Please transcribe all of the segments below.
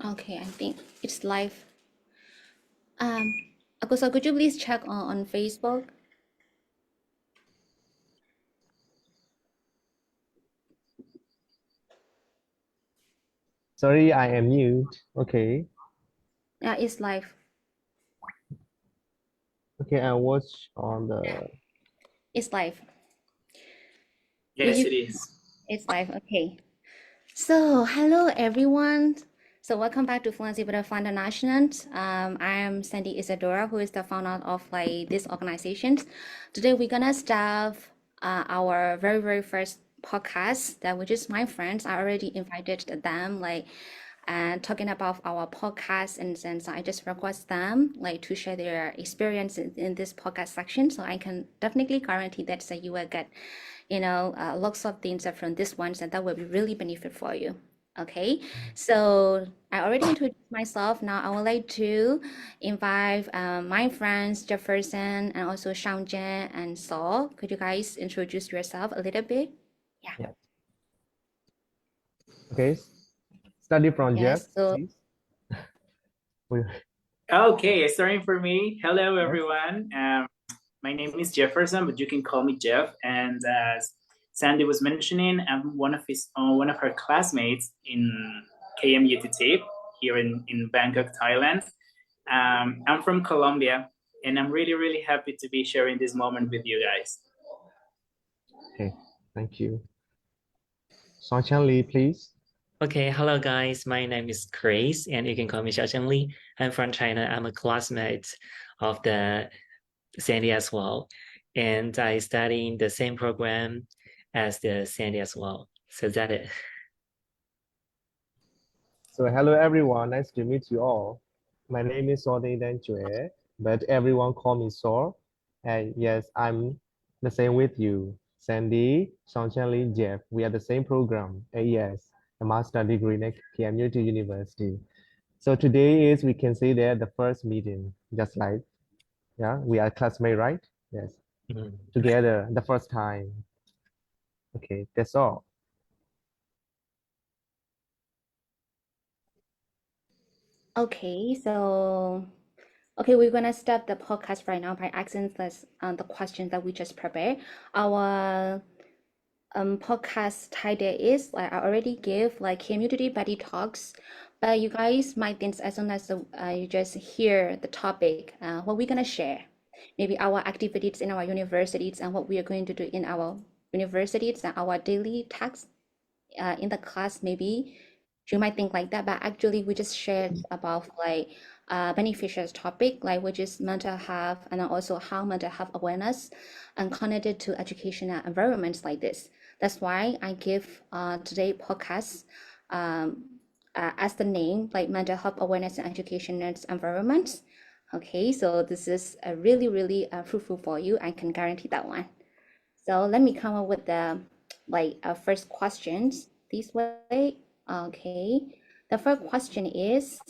Okay, I think it's live. So could you please check on Facebook? Sorry, I am mute. Okay. Yeah, it's live. Okay, I watch on the It's live. Yes, it is. It's live. Okay. So hello everyone. So welcome back to Fluency with Fund International. I am Sandy Isadora, who is the founder of this organization. Today we're gonna start our very first podcast that which is my friends. I already invited them and talking about our podcast, and since I just request them to share their experience in this podcast section, so I can definitely guarantee that you will get lots of things from this one, and that will be really benefit for you. Okay, so I already introduced myself. Now I would like to invite my friends Jefferson and also Shangjian and Saul. Could you guys introduce yourself a little bit? yeah. Okay. Study from Jeff, Yes. So please. We- Okay, starting for me. Hello, Yes. everyone. My name is Jefferson, but you can call me Jeff. And as Sandy was mentioning, I'm one of her classmates in KMUTT here in Bangkok, Thailand. I'm from Colombia, and I'm really happy to be sharing this moment with you guys. Okay, thank you. Songchan Lee, please. Okay, hello guys. My name is Chris, and you can call me Xiaocheng Li. I'm from China. I'm a classmate of the Sandy as well, and I study in the same program as the Sandy as well. So that's it. So hello everyone, nice to meet you all. My name is Sordin Dan Chue, but everyone call me Sor. And yes, I'm the same with you. Sandy, Songchan Lee, Jeff, we are the same program. Yes, a master degree at KMUTT University. So today is, we can say that the first meeting, just like, yeah, we are classmates, right? Yes, together, the first time. Okay, that's all. okay, we're gonna start the podcast right now by asking the questions that we just prepared. Our podcast title is I already gave community buddy talks, but you guys might think as soon as you just hear the topic, what we're gonna share, maybe our activities in our universities and what we are going to do in our universities and our daily tasks in the class. Maybe you might think like that, but actually we just shared about beneficial topic which is mental health, and also how mental health awareness and connected to educational environments like this. That's why I give today podcast as the name, mental health awareness and educational environments. Okay, so this is a really fruitful for you. I can guarantee that one. So let me come up with the first questions this way. Okay, the first question is,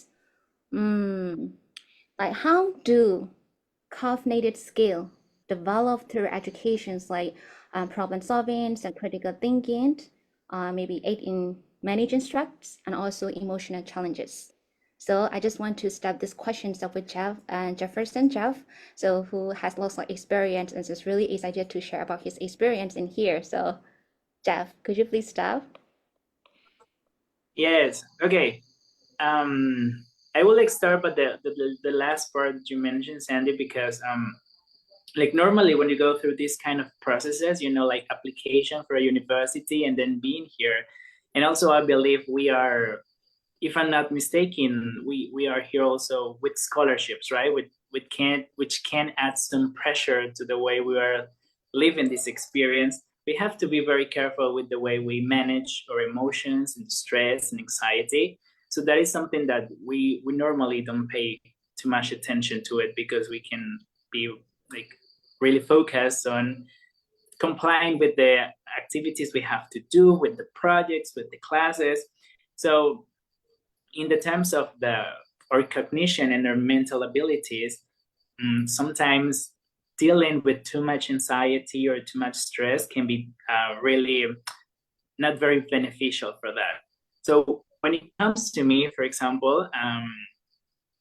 how do cognitive skill develop through educations problem solving and critical thinking, maybe aid in managing stress and also emotional challenges? So I just want to start this question up with Jeff and Jefferson. Jeff, so who has lots of experience and is really excited to share about his experience in here. So Jeff, could you please start? Yes. Okay. I will start by the last part that you mentioned, Sandy, because like normally when you go through these kind of processes, like application for a university and then being here, and also I believe we are, if I'm not mistaken, we are here also with scholarships, right? Which can add some pressure to the way we are living this experience. We have to be very careful with the way we manage our emotions and stress and anxiety. So that is something that we normally don't pay too much attention to it, because we can be like really focused on complying with the activities we have to do, with the projects, with the classes. So in the terms of our cognition and our mental abilities, sometimes dealing with too much anxiety or too much stress can be really not very beneficial for that. So when it comes to me, for example,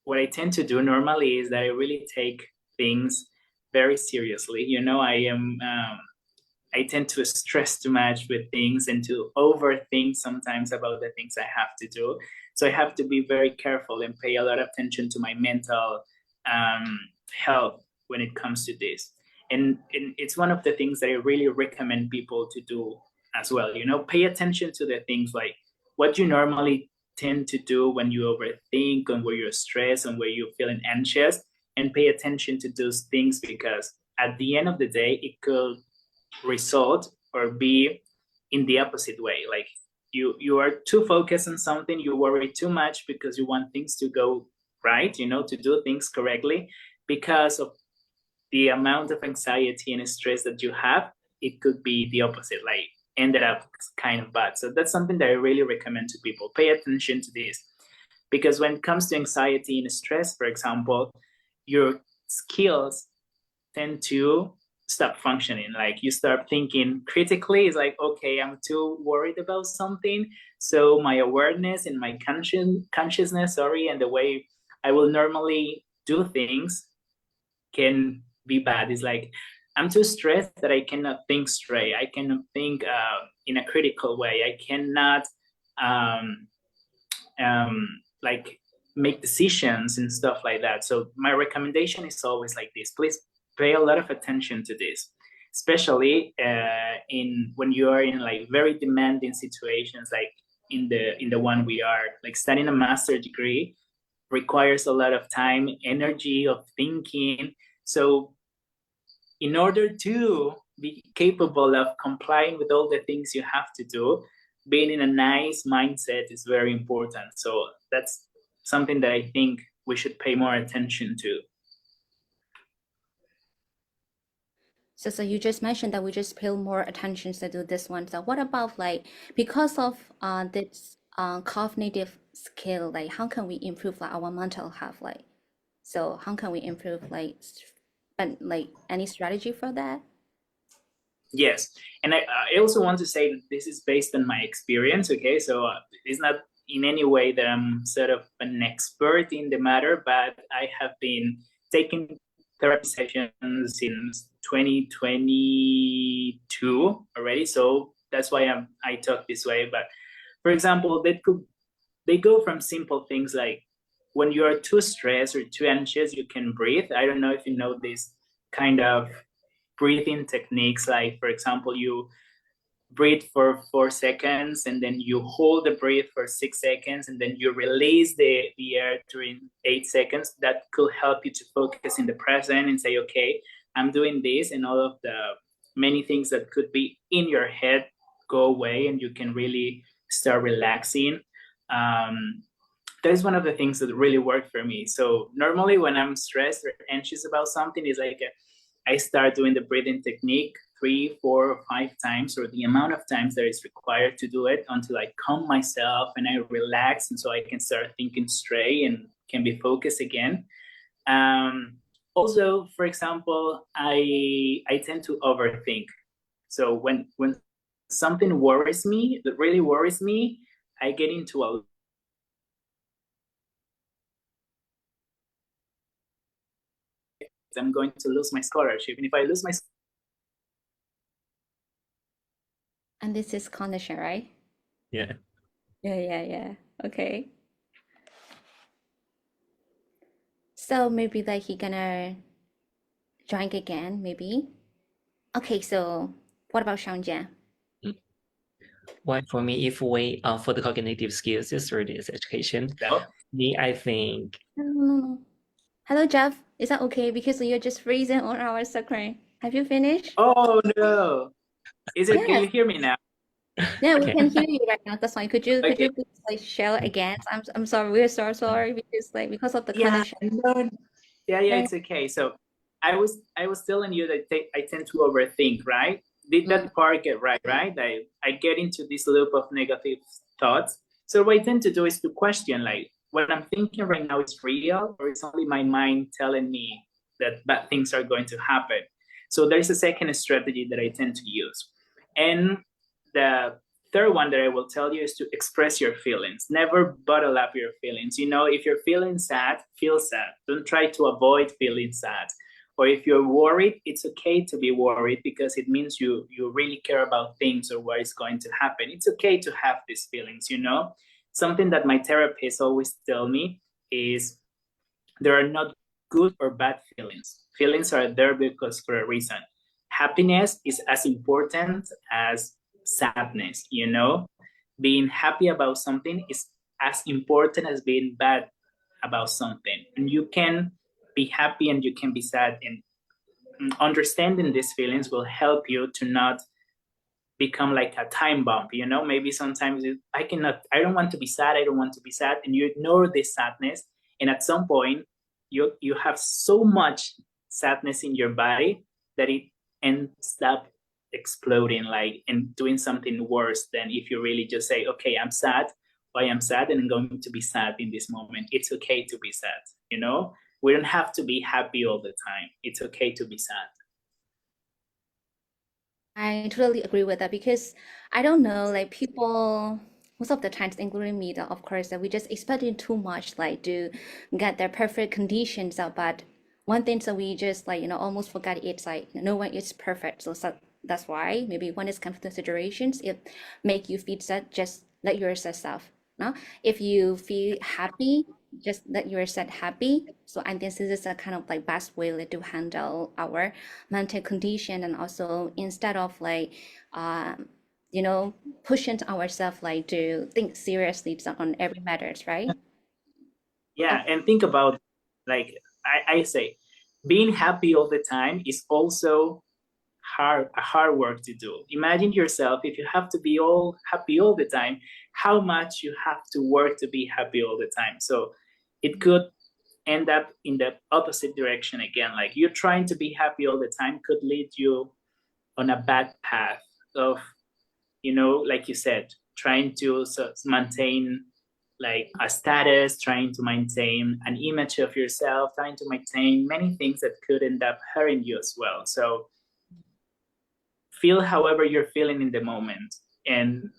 what I tend to do normally is that I really take things very seriously. You know, I tend to stress too much with things and to overthink sometimes about the things I have to do. So I have to be very careful and pay a lot of attention to my mental health when it comes to this. And it's one of the things that I really recommend people to do as well. You know, pay attention to the things like what you normally tend to do when you overthink and where you're stressed and where you're feeling anxious, and pay attention to those things, because at the end of the day, it could result or be in the opposite way. Like you are too focused on something, you worry too much because you want things to go right, you know, to do things correctly. Because of the amount of anxiety and stress that you have, it could be the opposite, like ended up kind of bad. So that's something that I really recommend to people. Pay attention to this, because when it comes to anxiety and stress, for example, your skills tend to stop functioning. Like you start thinking critically. It's like, okay, I'm too worried about something, so my awareness and my consciousness, sorry, and the way I will normally do things can be bad. It's like I'm too stressed that I cannot think straight. I cannot think in a critical way. I cannot um, like make decisions and stuff like that. So my recommendation is always like this: please pay a lot of attention to this, especially in when you are in like very demanding situations, like in the one we are. Like studying a master degree requires a lot of time, energy, of thinking. So in order to be capable of complying with all the things you have to do, being in a nice mindset is very important. So that's something that I think we should pay more attention to. So you just mentioned that we just pay more attention to do this one. So what about like because of this cognitive skill, like how can we improve like our mental health? Like so how can we improve like and like any strategy for that? Yes, and I also want to say that this is based on my experience. Okay, so it's not in any way that I'm sort of an expert in the matter, but I have been taking therapy sessions since 2022 already. So that's why I talk this way. But for example, they go from simple things like when you are too stressed or too anxious, you can breathe. I don't know if you know this kind of breathing techniques. Like for example, you breathe for 4 seconds and then you hold the breath for 6 seconds and then you release the air during 8 seconds. That could help you to focus in the present and say, okay, I'm doing this, and all of the many things that could be in your head go away and you can really start relaxing. That is one of the things that really worked for me. So normally when I'm stressed or anxious about something, is like I start doing the breathing technique 3, 4, or 5 times, or the amount of times that is required to do it, until I calm myself and I relax, and so I can start thinking straight and can be focused again. Also, for example, I tend to overthink. So when something worries me, that really worries me, I get into a I'm going to lose my scholarship, and if I lose my And this is condition, right? Yeah. Yeah. Okay. So maybe like he gonna join again, maybe. Okay, so what about Shangjian? Well, for me, if we for the cognitive skills is really is education. no. Me, I think No. Hello, Jeff. Is that okay? Because you're just freezing on our screen. Have you finished? Oh no! Is it? Can Yes. you hear me now? Yeah, we okay. can hear you right now. That's fine. Could you Okay. please like share again? I'm sorry. We're so sorry because like because of the Yeah. connection. No. Yeah. Yeah. It's okay. So I was telling you that I tend to overthink. Right? Did Mm. that part get right? Right? I get into this loop of negative thoughts. So what I tend to do is to question, like, what I'm thinking right now is real, or it's only my mind telling me that bad things are going to happen. So there's a second strategy that I tend to use, and the third one that I will tell you is to express your feelings. Never bottle up your feelings. You know, if you're feeling sad, feel sad. Don't try to avoid feeling sad. Or if you're worried, it's okay to be worried because it means you really care about things or what is going to happen. It's okay to have these feelings, you know? Something that my therapist always tell me is there are not good or bad feelings. Feelings are there because for a reason. Happiness is as important as sadness, you know? Being happy about something is as important as being bad about something. And you can be happy and you can be sad. And understanding these feelings will help you to not become like a time bomb, you know? Maybe sometimes I don't want to be sad, I don't want to be sad, and you ignore this sadness. And at some point, you have so much sadness in your body that it ends up exploding, like, and doing something worse than if you really just say, okay, I'm sad, I am sad, and I'm going to be sad in this moment. It's okay to be sad, you know? We don't have to be happy all the time. It's okay to be sad. I totally agree with that because I don't know, like people, most of the times, including me, that of course, that we just expecting too much, like to get the perfect conditions out. But one thing that we just like, almost forgot it's like no one is perfect. So that's why maybe when it's comes to situations, it make you feel sad, just let yourself. No, if you feel happy, just let yourself happy. So I think this is a kind of like best way like, to handle our mental condition, and also instead of like um pushing ourselves like to think seriously on every matters, right? Yeah, and think about, like, I say, being happy all the time is also hard work to do. Imagine yourself if you have to be all happy all the time, how much you have to work to be happy all the time. So it could end up in the opposite direction again. Like you're trying to be happy all the time could lead you on a bad path of, like you said, trying to maintain like a status, trying to maintain an image of yourself, trying to maintain many things that could end up hurting you as well. So feel however you're feeling in the moment. And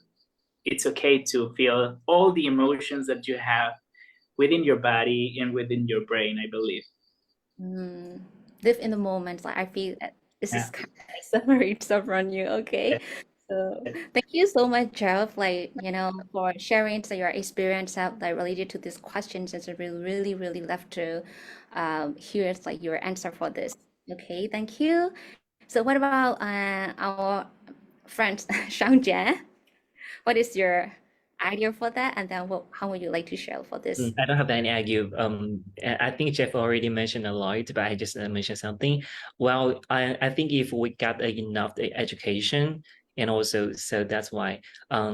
it's okay to feel all the emotions that you have within your body and within your brain, I believe. Mm, live in the moment. Like I feel that this is Yeah. kind of like summary stuff from you. Okay. So thank you so much, Jeff, like, for sharing your experience out like related to these questions. It's really, really, really love to hear like your answer for this. Okay, thank you. So what about our friend Shang Jie? What is your idea for that? And then how would you like to share for this? I don't have any argue. I think Jeff already mentioned a lot, but I just mentioned something. Well, I think if we got enough education, and also so that's why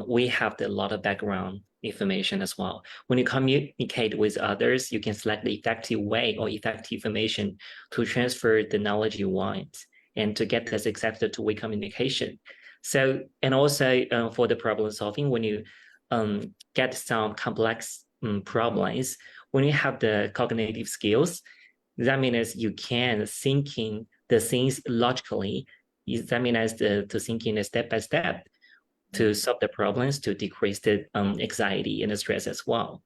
we have a lot of background information as well. When you communicate with others, you can select the effective way or effective information to transfer the knowledge you want and to get this accepted two-way communication. So, and also for the problem solving, when you get some complex problems, when you have the cognitive skills, that means you can thinking the things logically. That means to thinking step by step to solve the problems, to decrease the anxiety and the stress as well.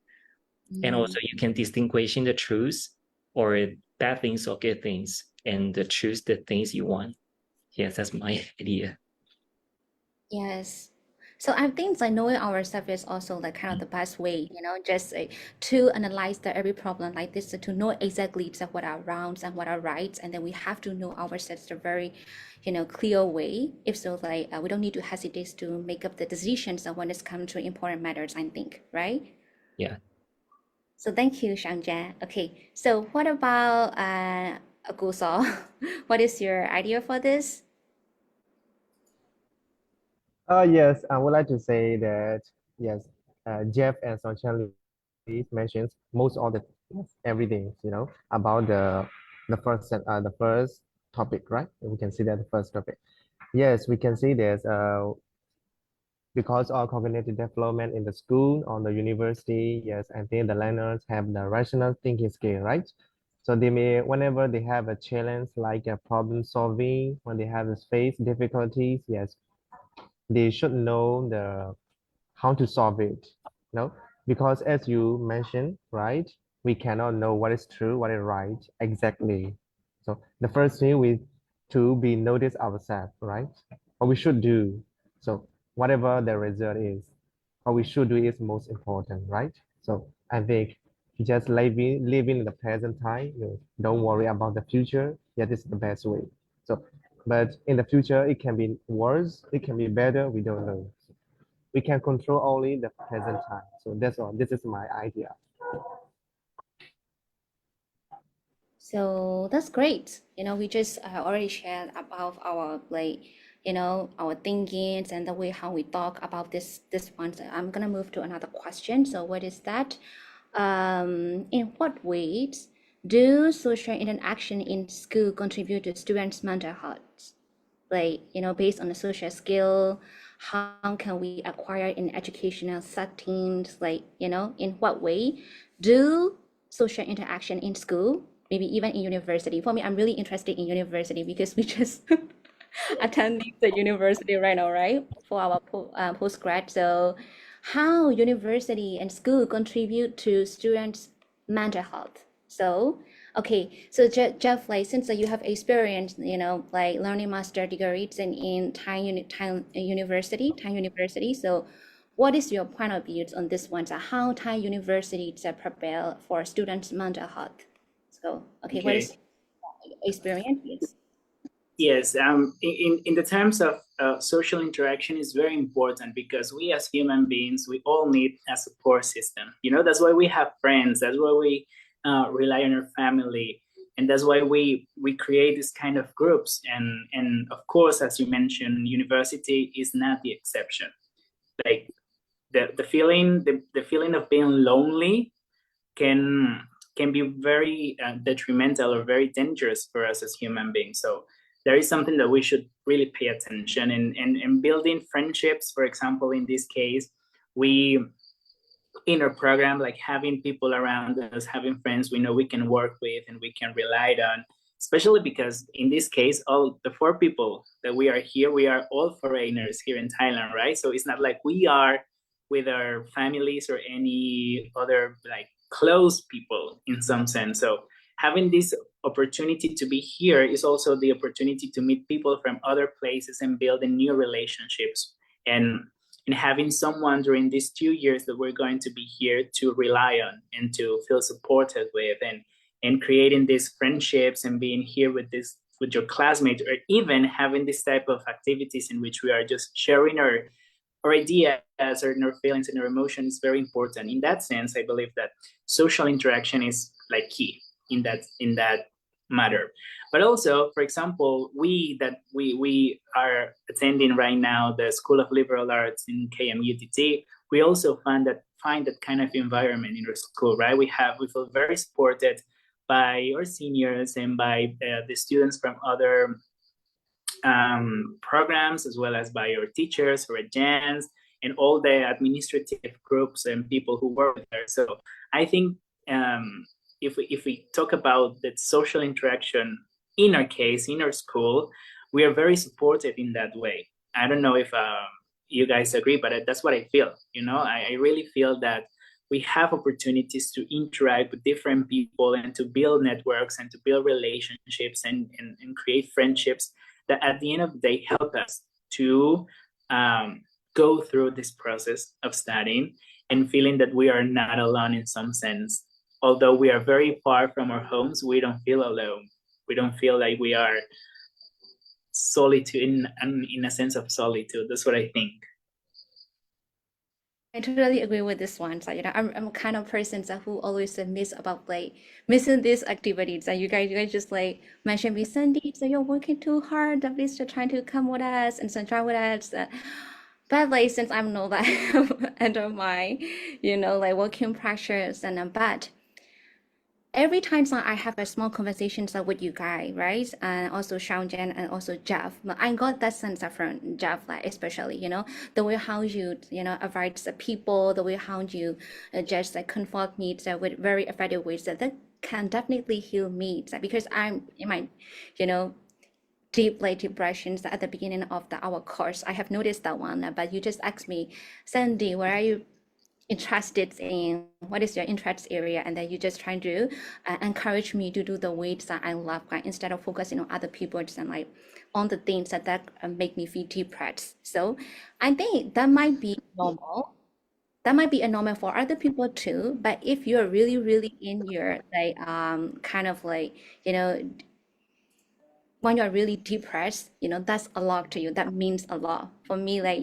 And also you can distinguish in the truth or bad things or good things and choose the things you want. Yes, that's my idea. Yes. So I think like knowing ourselves is also like kind of the best way, just to analyze the every problem like this, to know exactly what are wrongs and what are rights, and then we have to know ourselves the very, clear way. If so, like we don't need to hesitate to make up the decisions when it's come to important matters, I think, right? Yeah. So thank you, Shangjia. Okay, so what about Gusol? What is your idea for this? Yes, I would like to say that yes, Jeff and Sonchen mentions most of the yes, everything, about the first topic, right? We can see that the first topic. Yes, we can see this because of cognitive development in the school or the university. Yes, I think the learners have the rational thinking skill, right? So they may, whenever they have a challenge like a problem solving, when they have to face difficulties, yes, they should know how to solve it. No, because as you mentioned, right, we cannot know what is true, what is right exactly. So the first thing we to be notice ourselves, right? What we should do. So whatever the result is, what we should do is most important, right? So I think just living in the present time, don't worry about the future. That is the best way. So, but in the future, it can be worse, it can be better, we don't know. We can control only the present time. So that's all. This is my idea. So that's great. We just already shared about our like, our thinkings and the way how we talk about this one. So I'm gonna move to another question. So what is that? In what ways do social interaction in school contribute to students' mental health? Like, based on the social skill, how can we acquire in educational settings? Like, in what way do social interaction in school, maybe even in university? For me, I'm really interested in university because we just attending the university right now, right? For our postgrad. So how university and school contribute to students' mental health. So, okay, so Jeff, like since you have experience, like learning master degrees in Thai University. So, what is your point of view on this one? So, how Thai universities prepare for students' mental health? So, okay, what is Okay. experience? Yes. Yes, in the terms of social interaction is very important because we as human beings, we all need a support system. That's why we have friends. That's why we rely on our family, and that's why we create this kind of groups. And of course, as you mentioned, university is not the exception. Like the feeling of being lonely can can be very detrimental or very dangerous for us as human beings. So there is something that we should really pay attention in building friendships. For example, in this case, we in our program, like having people around us, having friends we know we can work with and we can rely on, especially because in this case, all the four people that we are here, we are all foreigners here in Thailand, right? So it's not like we are with our families or any other like close people in some sense. So having this opportunity to be here is also the opportunity to meet people from other places and building new relationships, and having someone during these 2 years that we're going to be here to rely on and to feel supported with, and creating these friendships and being here with your classmates, or even having this type of activities in which we are just sharing our ideas or our feelings and our emotions is very important. In that sense, I believe that social interaction is like key in that matter. But also, for example, we are attending right now the School of Liberal Arts in KMUTT. We also find that kind of environment in our school, right? We feel very supported by our seniors and by the students from other programs, as well as by our teachers, our agents, and all the administrative groups and people who work there. So I think if we talk about that social interaction in our case, in our school, we are very supported in that way. I don't know if you guys agree, but that's what I feel. I really feel that we have opportunities to interact with different people and to build networks and to build relationships and create friendships that at the end of the day help us to go through this process of studying and feeling that we are not alone in some sense. Although we are very far from our homes, we don't feel alone. We don't feel like we are solitude in a sense of solitude. That's what I think. I totally agree with this one. So, I'm kind of person who always miss about like missing these activities. And you guys just like mentioned me, Sandy, so you're working too hard, at least you're trying to come with us and so join with us. But like since I'm know that under my, like working pressures but every time I have a small conversations with you guys, right? And also Xiaojian and also Jeff. But I got that sense from Jeff, like especially, the way how you, advise the people, the way how you just like confront me with very effective ways that can definitely heal me. Because I'm in my, you know, deep like depressions at the beginning of our course. I have noticed that one, but you just asked me, Sandy, where are you interested in? What is your interest area? And then you just trying to encourage me to do the weights that I love, right? Instead of focusing on other people and like on the things that make me feel depressed. So I think that might be normal. That might be a normal for other people too. But if you're really, really in your like kind of like, you know, when you're really depressed, that's a lot to you. That means a lot. For me, like,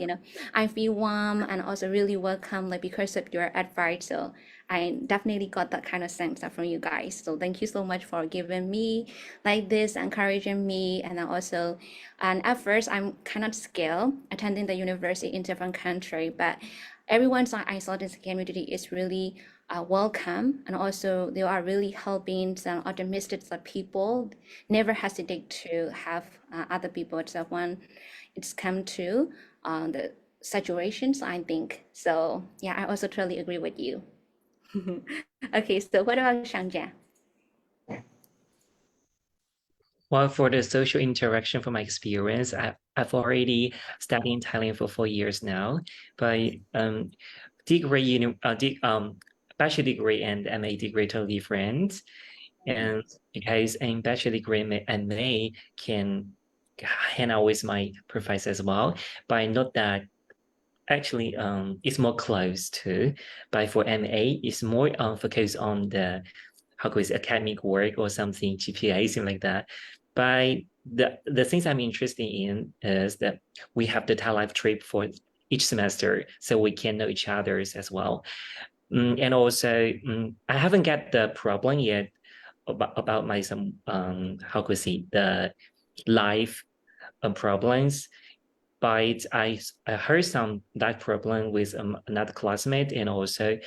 I feel warm and also really welcome, like, because of your advice. So I definitely got that kind of sense from you guys. So thank you so much for giving me like this, encouraging me. And then also, and at first I'm kind of scared attending the university in different country, but everyone I saw this community is really welcome, and also they are really helping some optimistic people. Never hesitate to have other people so when it's come to the situations, I think. So yeah, I also totally agree with you. Okay, so what about Xiangjia? Well, for the social interaction, from my experience, I've already studied in Thailand for 4 years now. But bachelor degree and MA degree totally different. And because in bachelor degree and MA can hang out with my professor as well, but not that actually it's more close to. But for MA, it's more focused on the how could I say, academic work or something, GPA, something like that. But the things I'm interested in is that we have the Thai life trip for each semester, so we can know each other's as well. And also, I haven't got the problem yet about my some how could I say, the life problems. But I heard some that problem with another classmate, and also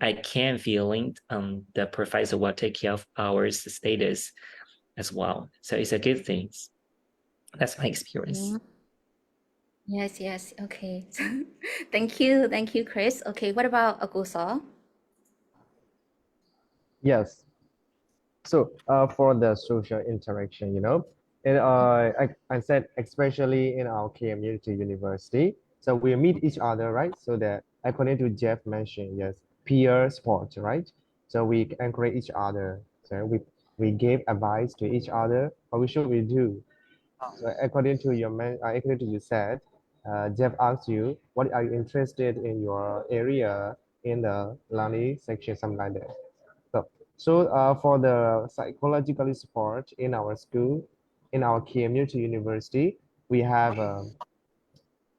I can feeling the professor will take care of our status as well. So it's a good thing. That's my experience. Yes, yes. Okay. Thank you, Chris. Okay, what about Agusa? Yes. So for the social interaction, and I said especially in our community university, so we meet each other, right? So that according to Jeff mentioned, yes, peer support, right? So we encourage each other. So we give advice to each other. What should we do? So according to you said, Jeff asked you, what are you interested in your area in the learning section, something like that. So for the psychological support in our school, in our KMUTT university, we have I'm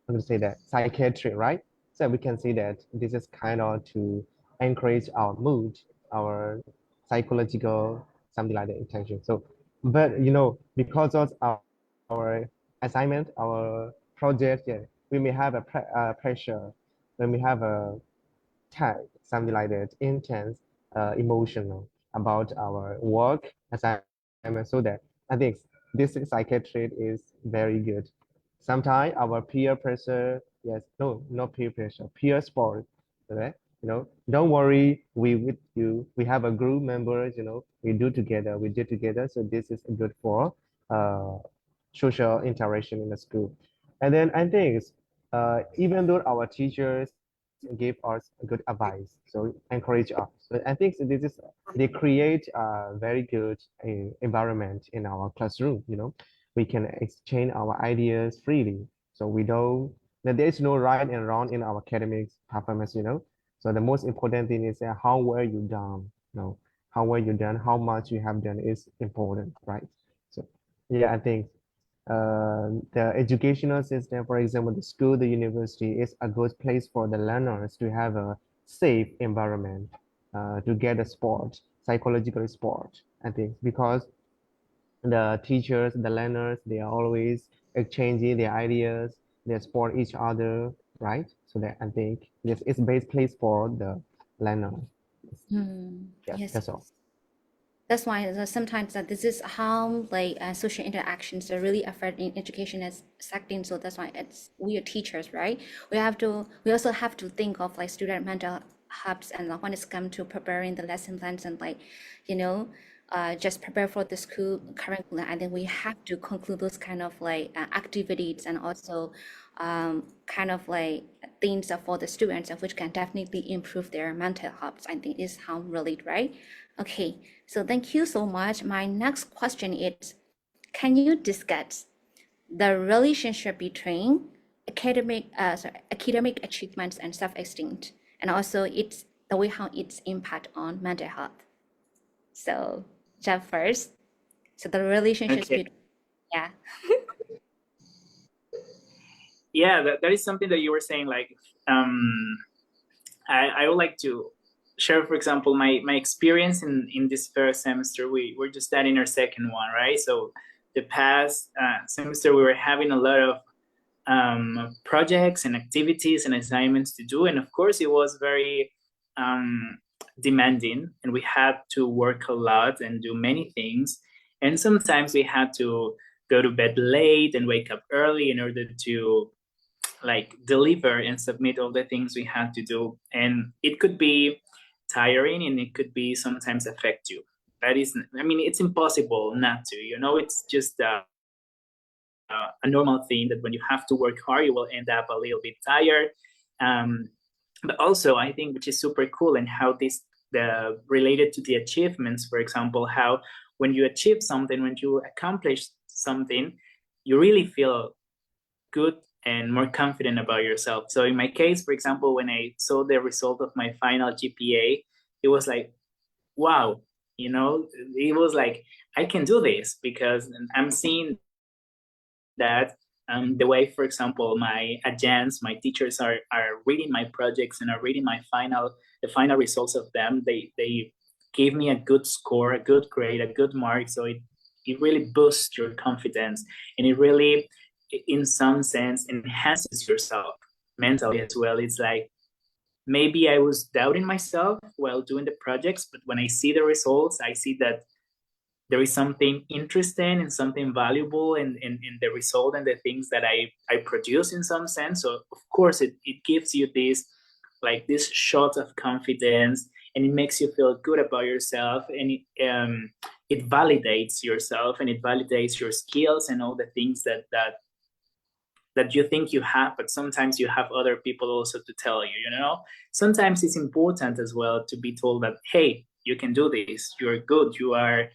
going to say that psychiatry, right? So we can see that this is kind of to encourage our mood, our psychological, something like that intention. So, but because of our assignment, our project, yeah, we may have a pressure, when we have a tight, something like that, intense, emotional about our work assignment. So that I think this psychiatrist is very good. Sometimes our peer pressure, yes, no, not peer pressure, peer support, right? Don't worry, we with you. We have a group members, we do together, we do together. So this is good for uh, social interaction in the school. And then I think even though our teachers give us good advice, so encourage us. So I think this is they create a very good environment in our classroom. We can exchange our ideas freely. So we don't that there is no right and wrong in our academics performance. So the most important thing is how well you done. How well you done, how much you have done is important, right? So yeah, I think the educational system, for example, the school, the university is a good place for the learners to have a safe environment to get a sport, psychological sport, I think, because the teachers, the learners, they are always exchanging their ideas, they support each other, right? So that I think this is best place for the learner. Yes, Yes, that's all. that's why sometimes this is how like social interactions are really affect in education as secting. So that's why we are teachers, right? We also have to think of like student mental hubs and when it's come to preparing the lesson plans and like you know just prepare for the school curriculum, and then we have to conclude those kind of like activities and also kind of like things for the students, which can definitely improve their mental health. I think is how relate, right? Okay, so thank you so much. My next question is, can you discuss the relationship between academic achievements and self-esteem, and also it's the way how it's impact on mental health? So Jeff first. So the relationships Okay. between, yeah. Yeah, that is something that you were saying. Like, I would like to share, for example, my experience in this first semester. We're just starting our second one, right? So the past semester we were having a lot of projects and activities and assignments to do, and of course it was very demanding, and we had to work a lot and do many things, and sometimes we had to go to bed late and wake up early in order to like deliver and submit all the things we had to do, and it could be tiring and it could be sometimes affect you. That is, I mean, it's impossible not to, it's just a normal thing that when you have to work hard you will end up a little bit tired. But also I think, which is super cool, and how this the related to the achievements, for example, how when you achieve something, when you accomplish something, you really feel good and more confident about yourself. So in my case, for example, when I saw the result of my final GPA, it was like, wow, it was like, I can do this, because I'm seeing that the way, for example, my agents, my teachers are reading my projects and are reading the final results of them. They gave me a good score, a good grade, a good mark. So it really boosts your confidence, and it really, in some sense, enhances yourself mentally as well. It's like, maybe I was doubting myself while doing the projects, but when I see the results, I see that there is something interesting and something valuable in the result and the things that I produce in some sense. So of course it gives you this shot of confidence, and it makes you feel good about yourself, and it validates yourself, and it validates your skills and all the things that you think you have, but sometimes you have other people also to tell you. Sometimes it's important as well to be told that, hey, you can do this, you're good, you are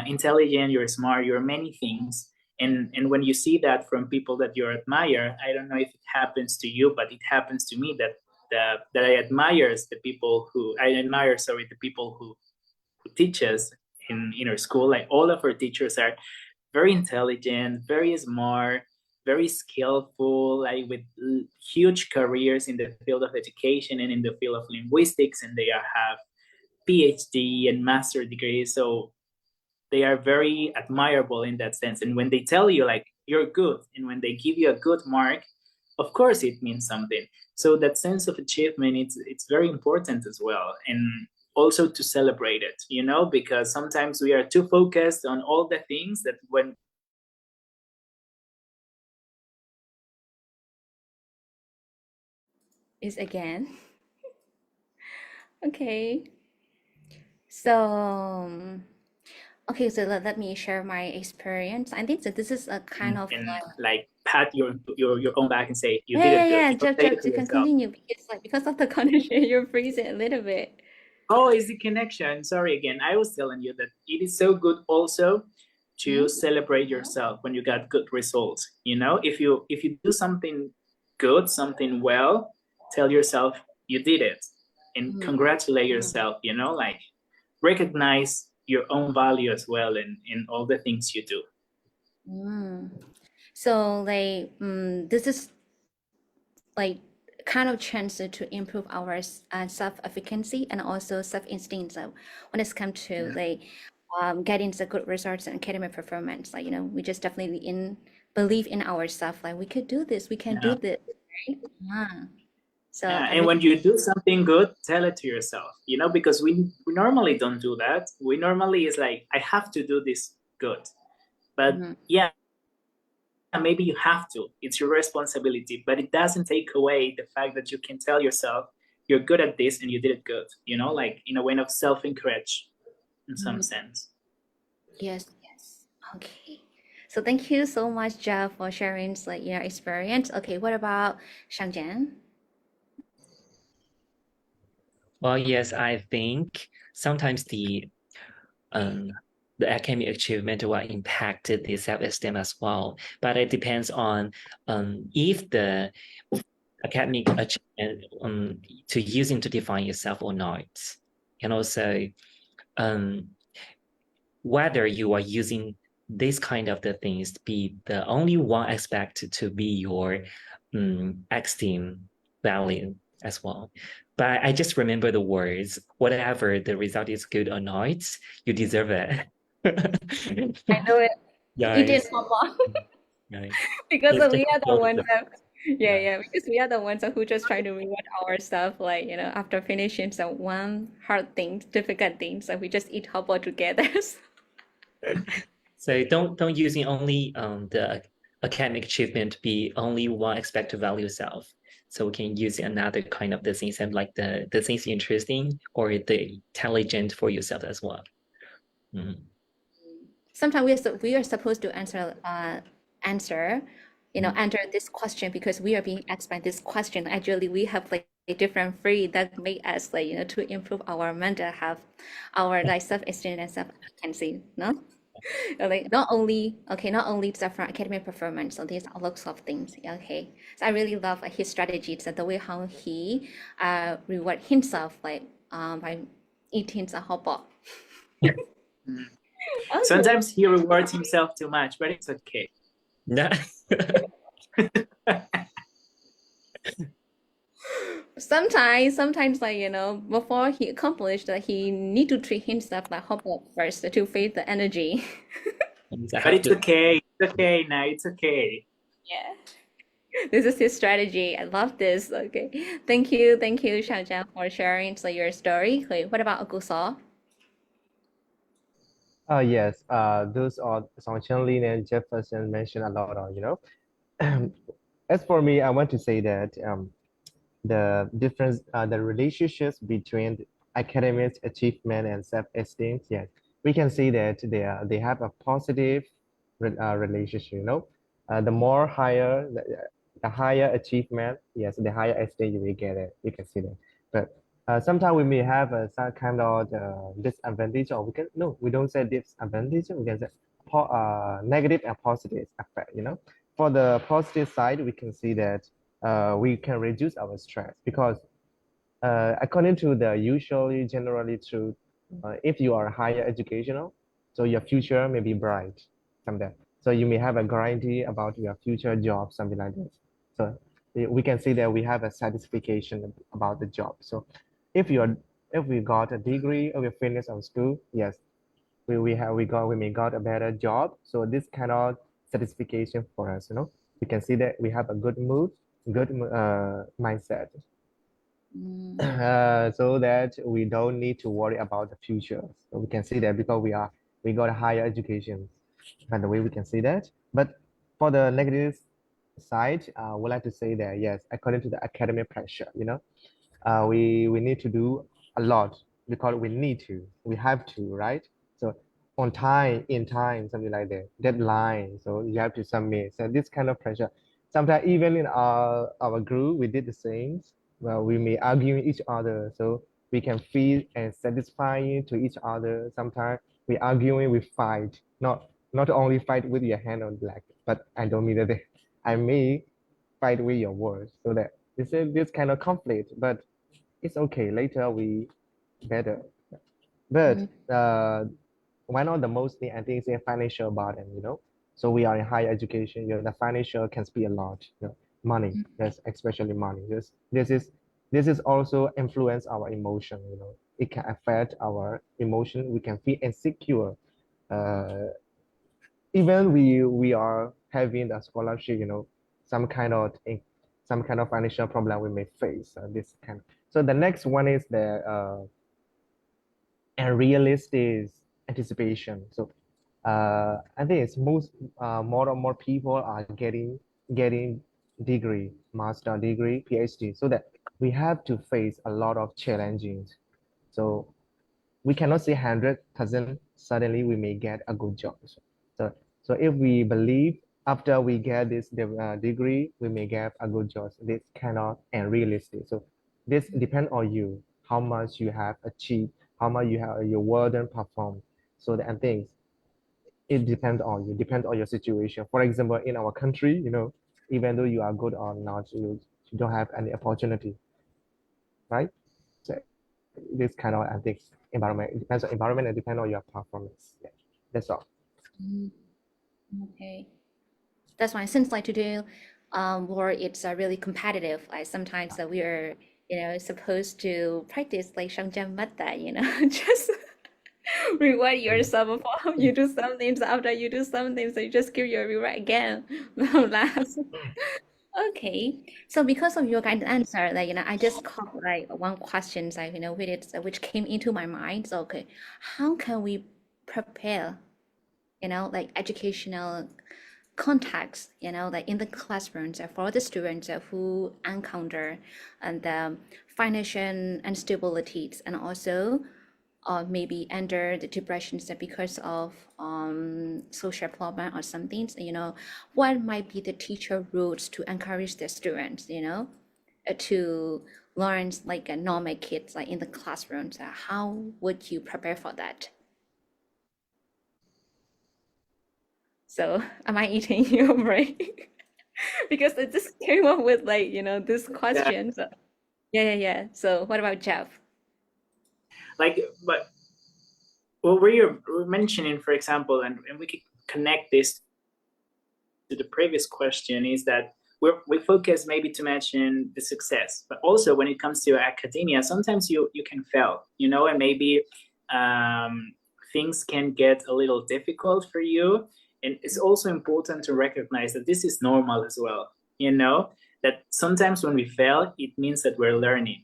intelligent, you're smart, you're many things. And when you see that from people that you admire, I don't know if it happens to you, but it happens to me that I admire the people who teach us in our school. Like, all of our teachers are very intelligent, very smart, very skillful, like with huge careers in the field of education and in the field of linguistics, and they have PhD and master degrees. So they are very admirable in that sense. And when they tell you like you're good, and when they give you a good mark, of course it means something. So that sense of achievement, it's very important as well. And also to celebrate it, because sometimes we are too focused on all the things that when Is again. Okay. So, okay, so let me share my experience. I think that this is a kind of like pat your own back and say you did yeah, it good. yeah, Jeff, Say Jeff, it to you can yourself. continue because of the connection, you're freezing a little bit. Oh, it's the connection. Sorry again. I was telling you that it is so good also to celebrate yourself when you got good results. If you do something good, something well, tell yourself you did it and congratulate yourself, like recognize your own value as well in all the things you do. So like this is like kind of chance to improve our self-efficacy and also self-esteem. So when it's come to like getting the good results and academic performance, like we just definitely believe in ourselves, like we could do this, we can do this, right? So I And really, when you do something good, tell it to yourself, because we normally don't do that. We normally is like, I have to do this good. But yeah, maybe you have to. It's your responsibility, but it doesn't take away the fact that you can tell yourself you're good at this and you did it good, like in a way of self-encourage in some sense. Yes, yes. Okay. So thank you so much, Jeff, for sharing like your experience. Okay, what about Shangjian? Well, yes, I think sometimes the academic achievement will impact the self-esteem as well. But it depends on if the academic achievement to using to define yourself or not. And also um, whether you are using this kind of the things to be the only one aspect to be your esteem value as well. But I just remember the words, whatever the result is good or not, you deserve it. I know it. You did, Guys, Mama. right. Because It's just we are the so ones that, yeah, right. yeah, because we are the ones who just try to reward our stuff, like, after finishing some one hard things, difficult things, so we just eat hot together. So don't using only the academic achievement to be only one aspect to value self. So we can use another kind of the things and like the things interesting or the intelligent for yourself as well. Mhm. Sometimes we are supposed to answer, answer this question because we are being asked by this question. Actually, we have like a different free that make us like, to improve our mental health, our like self-esteem and self-efficacy, no? Like not only the from academic performance, so these are lots of things. Okay, so I really love his strategies and the way how he reward himself like by eating a hot pot. Mm. Okay. Sometimes he rewards himself too much, but it's okay. Yeah. Sometimes like before he accomplished that he need to treat himself like hot pot first to feed the energy. I But have it's to. okay. It's okay now. It's okay. Yeah. This is his strategy. I love this. Okay. Thank you, Xiaojian, for sharing so your story. Okay, what about Aguso? Yes, those are Song Chen-Lin and Jefferson mentioned a lot of, As for me, I want to say that the difference, the relationships between academic achievement and self-esteem, yes, we can see that they have a positive relationship, the more higher, the higher achievement, yes, the higher esteem you will get it. You can see that. But sometimes we may have some kind of disadvantage, or no, we don't say disadvantage, we can say negative and positive effect, For the positive side, we can see that we can reduce our stress because according to the usually generally true, if you are higher educational, so your future may be bright someday. So you may have a guarantee about your future job, something like this. So we can see that we have a satisfaction about the job. So if you are if we got a degree or we finish our school, yes, we may got a better job. So this kind of satisfaction for us, we can see that we have a good mood, good mindset, Mm, so that we don't need to worry about the future. So we can see that because we got a higher education. By the way, we can see that. But for the negative side, I would like to say that yes, according to the academic pressure, we need to do a lot because we have to, right? So on time, in time, something like that, deadline. So you have to submit. So this kind of pressure. Sometimes even in our group, we did the same. Well, we may argue with each other, so we can feel and satisfying to each other. Sometimes we arguing, we fight. Not only fight with your hand on black, but I don't mean that. I may fight with your words. So that this kind of conflict, but it's okay. Later we better. mm, But one of the most thing I think is a financial burden, So we are in higher education, the financial can speak a lot, money, yes, especially money. This is also influence our emotion, It can affect our emotion. We can feel insecure. Uh, Even we are having a scholarship, some kind of some kind of financial problem we may face. This kind. So the next one is the and realistic anticipation. So I think it's more and more people are getting degree, master degree, PhD, so that we have to face a lot of challenges. So we cannot say 100% suddenly we may get a good job. So if we believe after we get this degree, we may get a good job. This cannot and realistic. So this depends on you, how much you have achieved, how much you have your work and perform. So the and things, it depends on you, depends on your situation. For example, in our country, even though you are good or not, you don't have any opportunity, right? So this kind of, I think, environment, it depends on environment and depends on your performance. Yeah, that's all. Okay. That's why since like today, work it's really competitive. Like sometimes we are, supposed to practice like 上将 just reward yourself for you do something. So after you do something, so you just give your reward again. Last. Okay, so because of your kind answer, like I just caught like one question, like which came into my mind. So okay, how can we prepare, like educational context, like in the classrooms for the students who encounter and financial instabilities and also maybe under the depressions because of social problem or something, what might be the teacher routes to encourage the students, to learn like a normal kids like in the classrooms? How would you prepare for that? So am I eating your brain? Because it just came up with like, this Yeah. question. So yeah. So what about Jeff? But what we're mentioning, for example, and we could connect this to the previous question, is that we focus maybe to mention the success, but also when it comes to academia, sometimes you can fail, and maybe things can get a little difficult for you. And it's also important to recognize that this is normal as well, that sometimes when we fail, it means that we're learning,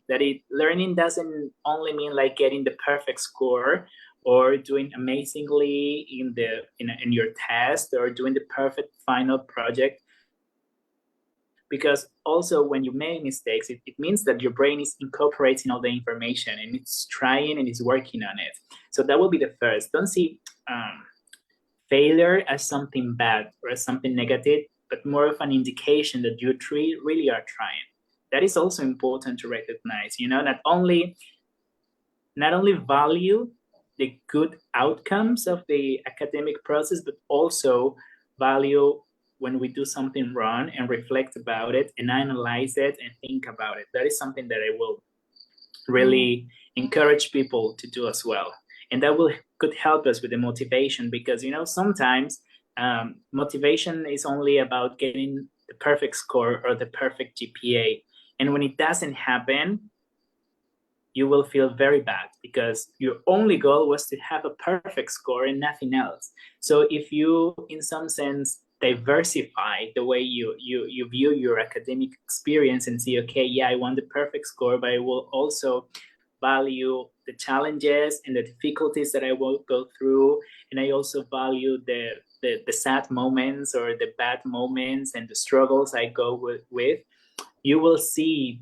learning doesn't only mean like getting the perfect score or doing amazingly in your test or doing the perfect final project. Because also when you make mistakes, it means that your brain is incorporating all the information and it's trying and it's working on it. So that will be the first. Don't see failure as something bad or as something negative, but more of an indication that you really are trying. That is also important to recognize, not only value the good outcomes of the academic process, but also value when we do something wrong and reflect about it and analyze it and think about it. That is something that I will really encourage people to do as well. And that could help us with the motivation, because sometimes motivation is only about getting the perfect score or the perfect GPA. And when it doesn't happen, you will feel very bad because your only goal was to have a perfect score and nothing else. So if you, in some sense, diversify the way you view your academic experience and see, okay, yeah, I want the perfect score, but I will also value the challenges and the difficulties that I will go through, and I also value the sad moments or the bad moments and the struggles I go with, you will see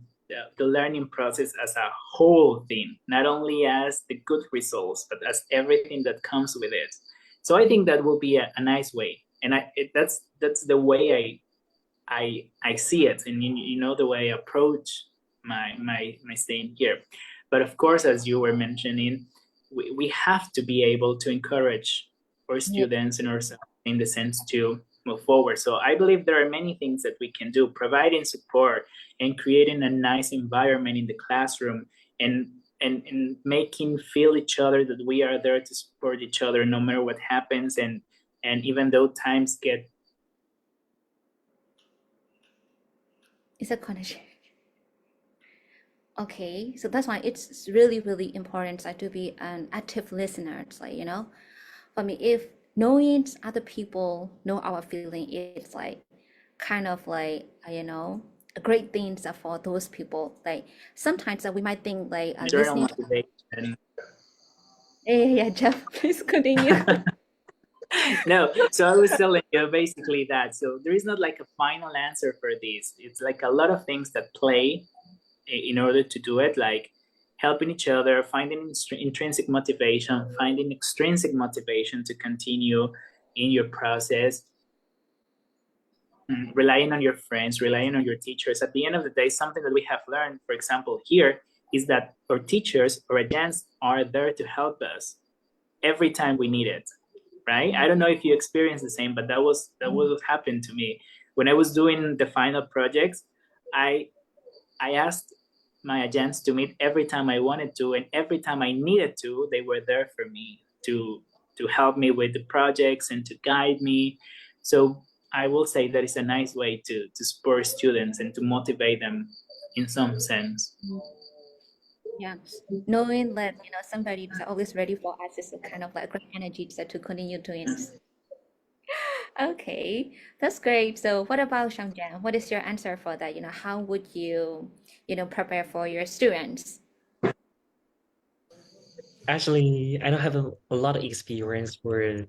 the learning process as a whole thing, not only as the good results, but as everything that comes with it. So I think that will be a nice way, and that's the way I see it, and the way I approach my staying here. But of course, as you were mentioning, we have to be able to encourage our students and ourselves in the sense to move forward. So I believe there are many things that we can do, providing support and creating a nice environment in the classroom, and making feel each other that we are there to support each other no matter what happens, and even though times get. It's a connection. Okay, so that's why it's really, really important like to be an active listener. It's like, for me, if knowing other people know our feeling, it's like kind of like, a great thing for those people. Like sometimes we might think like Internal listening to, motivation. yeah, Jeff, please continue. No, so I was telling you basically that. So there is not like a final answer for this. It's like a lot of things that play in order to do it. Like helping each other, finding intrinsic motivation, finding extrinsic motivation to continue in your process, relying on your friends, relying on your teachers. At the end of the day, something that we have learned, for example, here, is that our teachers or agents are there to help us every time we need it, right? I don't know if you experience the same, but that was what happened to me when I was doing the final projects. I asked my agents to meet every time I wanted to, and every time I needed to, they were there for me to help me with the projects and to guide me. So I will say that is a nice way to spur students and to motivate them in some sense. Yeah, knowing that somebody is always ready for us is a kind of like great energy to continue doing. Okay, that's great. So what about Shangjian? What is your answer for that? How would you, prepare for your students? Actually, I don't have a lot of experience for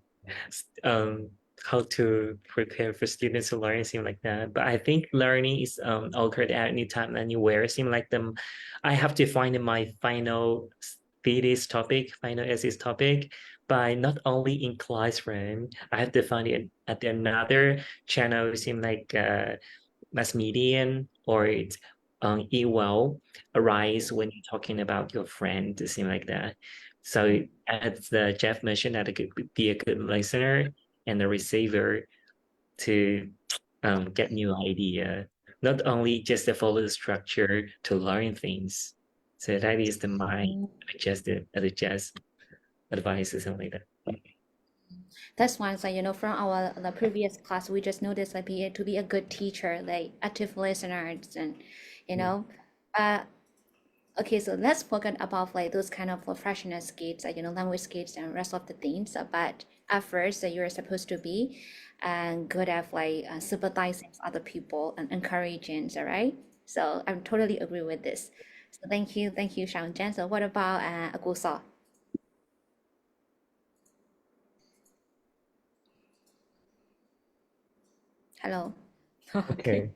um how to prepare for students to learn, seem like that. But I think learning is occurred at any time, anywhere. Seem like I have to find my final thesis topic, final essays topic, by not only in classroom. I have to find it at another channel. Seem like mass media or it's email arise when you're talking about your friend, it seems like that. So as Jeff mentioned, that it could be a good listener and a receiver to get new idea, not only just to follow the structure to learn things. So that is my just advice or something like that. That's why, so, from our the previous class, we just noticed like to be a good teacher, like active listeners, and you know, uh, okay, so let's forget about like those kind of professional skills, like language skills and rest of the things. But at first, you're supposed to be good at like sympathizing with other people and encouraging, all right? So I totally agree with this. So thank you, Shang Jan. So what about Agusa? Hello. Okay.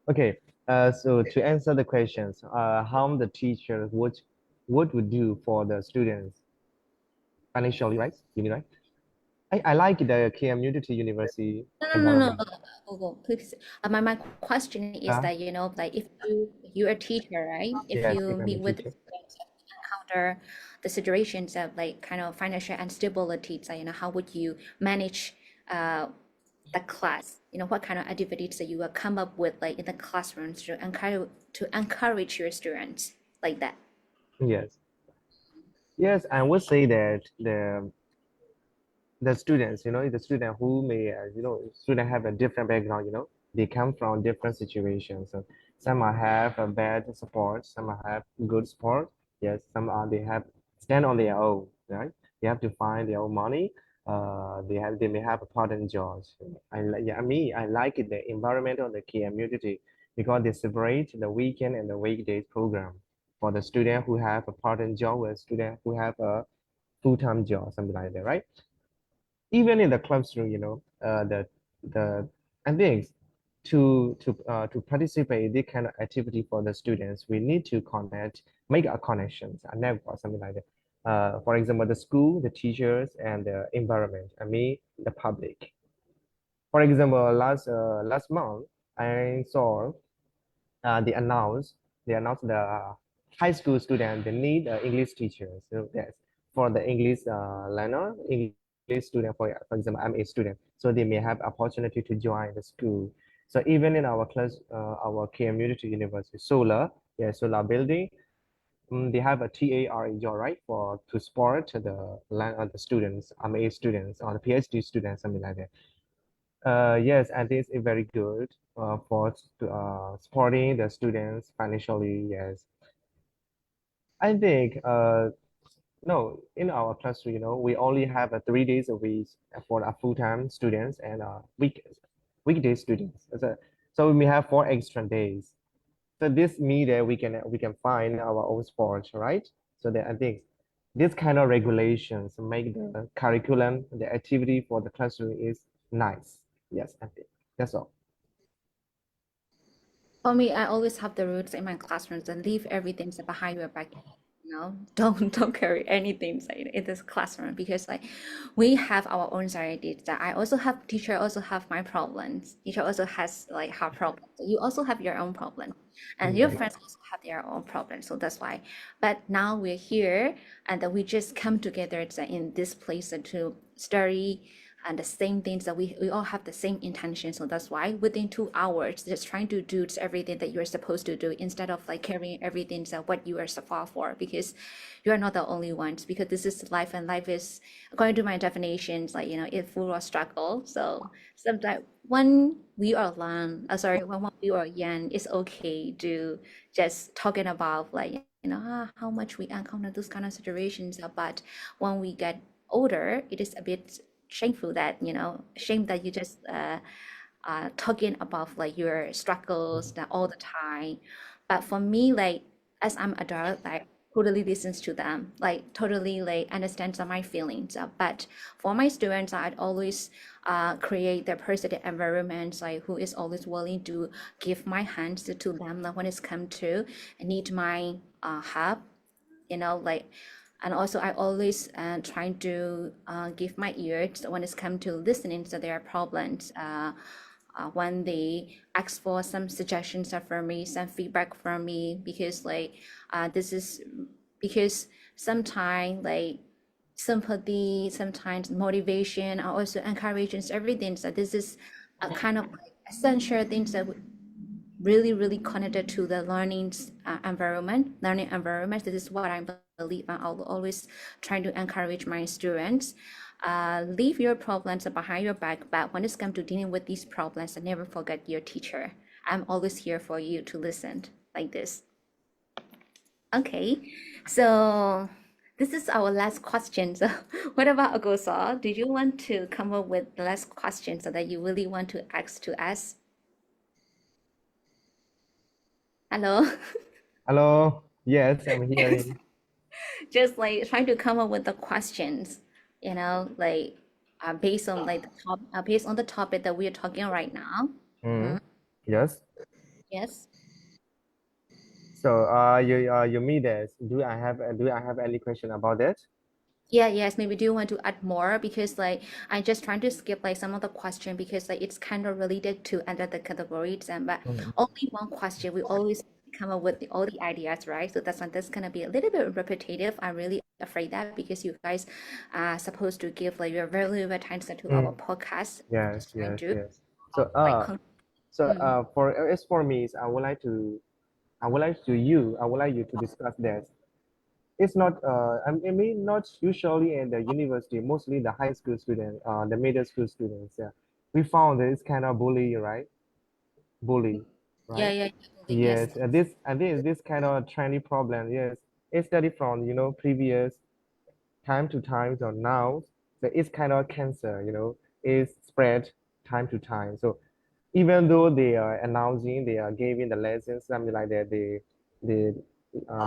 Okay. Okay. So to answer the questions, how the teacher would do for the students financially, right? You mean right? I like the KMUTT University No. environment. Google, please. My question is Uh, that like if you're a teacher, right? If yes, you if I'm meet a with teacher. students and encounter the situations of like kind of financial instability, so how would you manage uh the class? What kind of activities that you will come up with like in the classrooms to encourage your students like that? Yes. Yes, I would say that the students, the student who may, student have a different background, they come from different situations. So some are have a bad support, some are have good support. Yes, some are they have stand on their own, right? They have to find their own money. They may have a part-time jobs. I like it, the environment of the KMUTT because they separate the weekend and the weekdays program for the student who have a part-time job with student who have a full-time job, something like that, right? Even in the classroom, the I think to participate in this kind of activity for the students, we need to make a connections, a network, something like that. For example, the school, the teachers, and the environment. I mean, the public. For example, last month, I saw they announced the high school student they need English teachers. So yes, for the English learner, English student, for example, I'm a student, so they may have opportunity to join the school. So even in our class, our KMUTT University, solar building, they have a TARE job, right, for to support the students, MA students or the PhD students, something like that. Yes, and this is very good for supporting the students financially. Yes, I think no, in our classroom, we only have 3 days a week for our full-time students and weekday students. So we may have 4 extra days. So this means that we can find our own sports, right? So that I think this kind of regulations make the curriculum, the activity for the classroom is nice. Yes, I think that's all. For me, I always have the rules in my classrooms and leave everything behind your back. Don't carry anything in this classroom because like we have our own anxieties. That I also have teacher also have my problems. Teacher also has like her problems. You also have your own problem, and your Yes. friends also have their own problems. So that's why. But now we're here, and that we just come together in this place to study and the same things that we all have the same intention. So that's why within 2 hours, just trying to do everything that you're supposed to do instead of like carrying everything that what you are so far for, because you're not the only ones, because this is life and life is, according to my definitions, like, it's full of struggle. So sometimes when we are when we are young, it's okay to just talking about like, how much we encounter those kind of situations. But when we get older, it is a bit shameful that shame that you just talking about like your struggles that all the time. But for me, like as I'm adult, like totally listens to them, like totally like understands my feelings. But for my students, I'd always create the positive environment, like who is always willing to give my hands to them, like when it's come to need my help, like. And also I always trying to give my ears when it's come to listening to their problems, when they ask for some suggestions from me, some feedback from me, because like this is because sometimes like sympathy, sometimes motivation, and also encouragement, everything. So this is a kind of like essential things that really, really connected to the learning environment. This is what I believe, and I'll always try to encourage my students. Leave your problems behind your back, but when it's come to dealing with these problems, never forget your teacher. I'm always here for you to listen like this. Okay, so this is our last question. So what about Agosa? Do you want to come up with the last question so that you really want to ask to us? Hello? Hello. Yes, I'm hearing. Just like trying to come up with the questions, like based on like based on the topic that we are talking right now. Mm. Yes. Yes. So, you mean that? Do I have any question about that? Yeah, yes, maybe do you want to add more? Because like I just trying to skip like some of the question because like it's kind of related to under the categories, and but Mm. only one question we always come up with all the ideas, right? So that's why that's gonna be a little bit repetitive. I'm really afraid that because you guys are supposed to give like your valuable time to our Mm. podcast. Yes, Just trying yes, to yes. So, like mm. for me, I would like you to discuss that. It's not, I mean, not usually in the university, mostly the high school student, the middle school students. Yeah, we found that it's kind of bully, right? Bully, Yeah, right? yeah, yes. Yes, and this kind of trendy problem. Yes, it's studied from previous time to time or now. So it's kind of cancer. It's spread time to time. So even though they are announcing, they are giving the lessons, something like that, they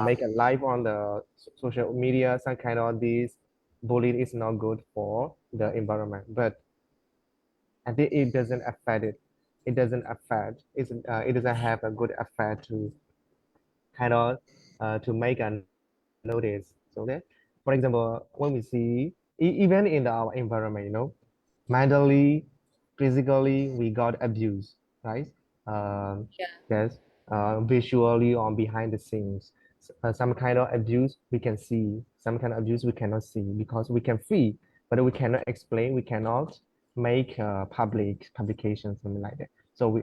make a live on the social media, some kind of this bullying is not good for the environment. But I think it doesn't affect it. It doesn't affect. It doesn't have a good effect to kind of to make a notice. So that, for example, when we see even in our environment, mentally, physically, we got abused, right? Um, Yeah. yes, visually or behind the scenes. Some kind of abuse we can see, some kind of abuse we cannot see because we can feel, but we cannot explain, we cannot make publication, something like that. So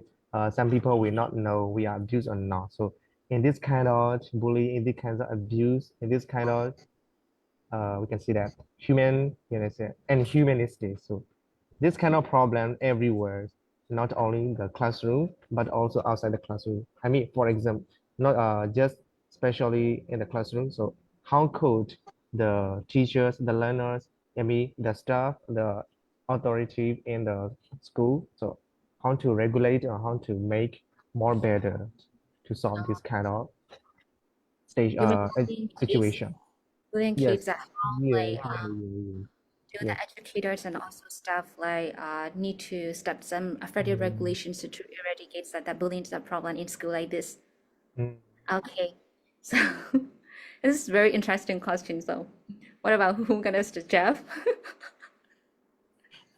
some people will not know we are abused or not. So in this kind of bullying, in this kind of abuse, in this kind of we can see that and humanistic. So this kind of problem everywhere, not only in the classroom, but also outside the classroom. I mean, for example, not just especially in the classroom. So how could the teachers, the learners, I mean, the staff, the authority in the school, so how to regulate or how to make more better to solve this kind of stage You mean bullying kids, situation. bullying Yes. kids at home, Yeah, like yeah, yeah, yeah. do Yeah. the educators and also staff like need to step some further regulations to eradicate that bullying is a problem in school like this? Mm. Okay, so this is very interesting question. So, what about who gonna start, Jeff?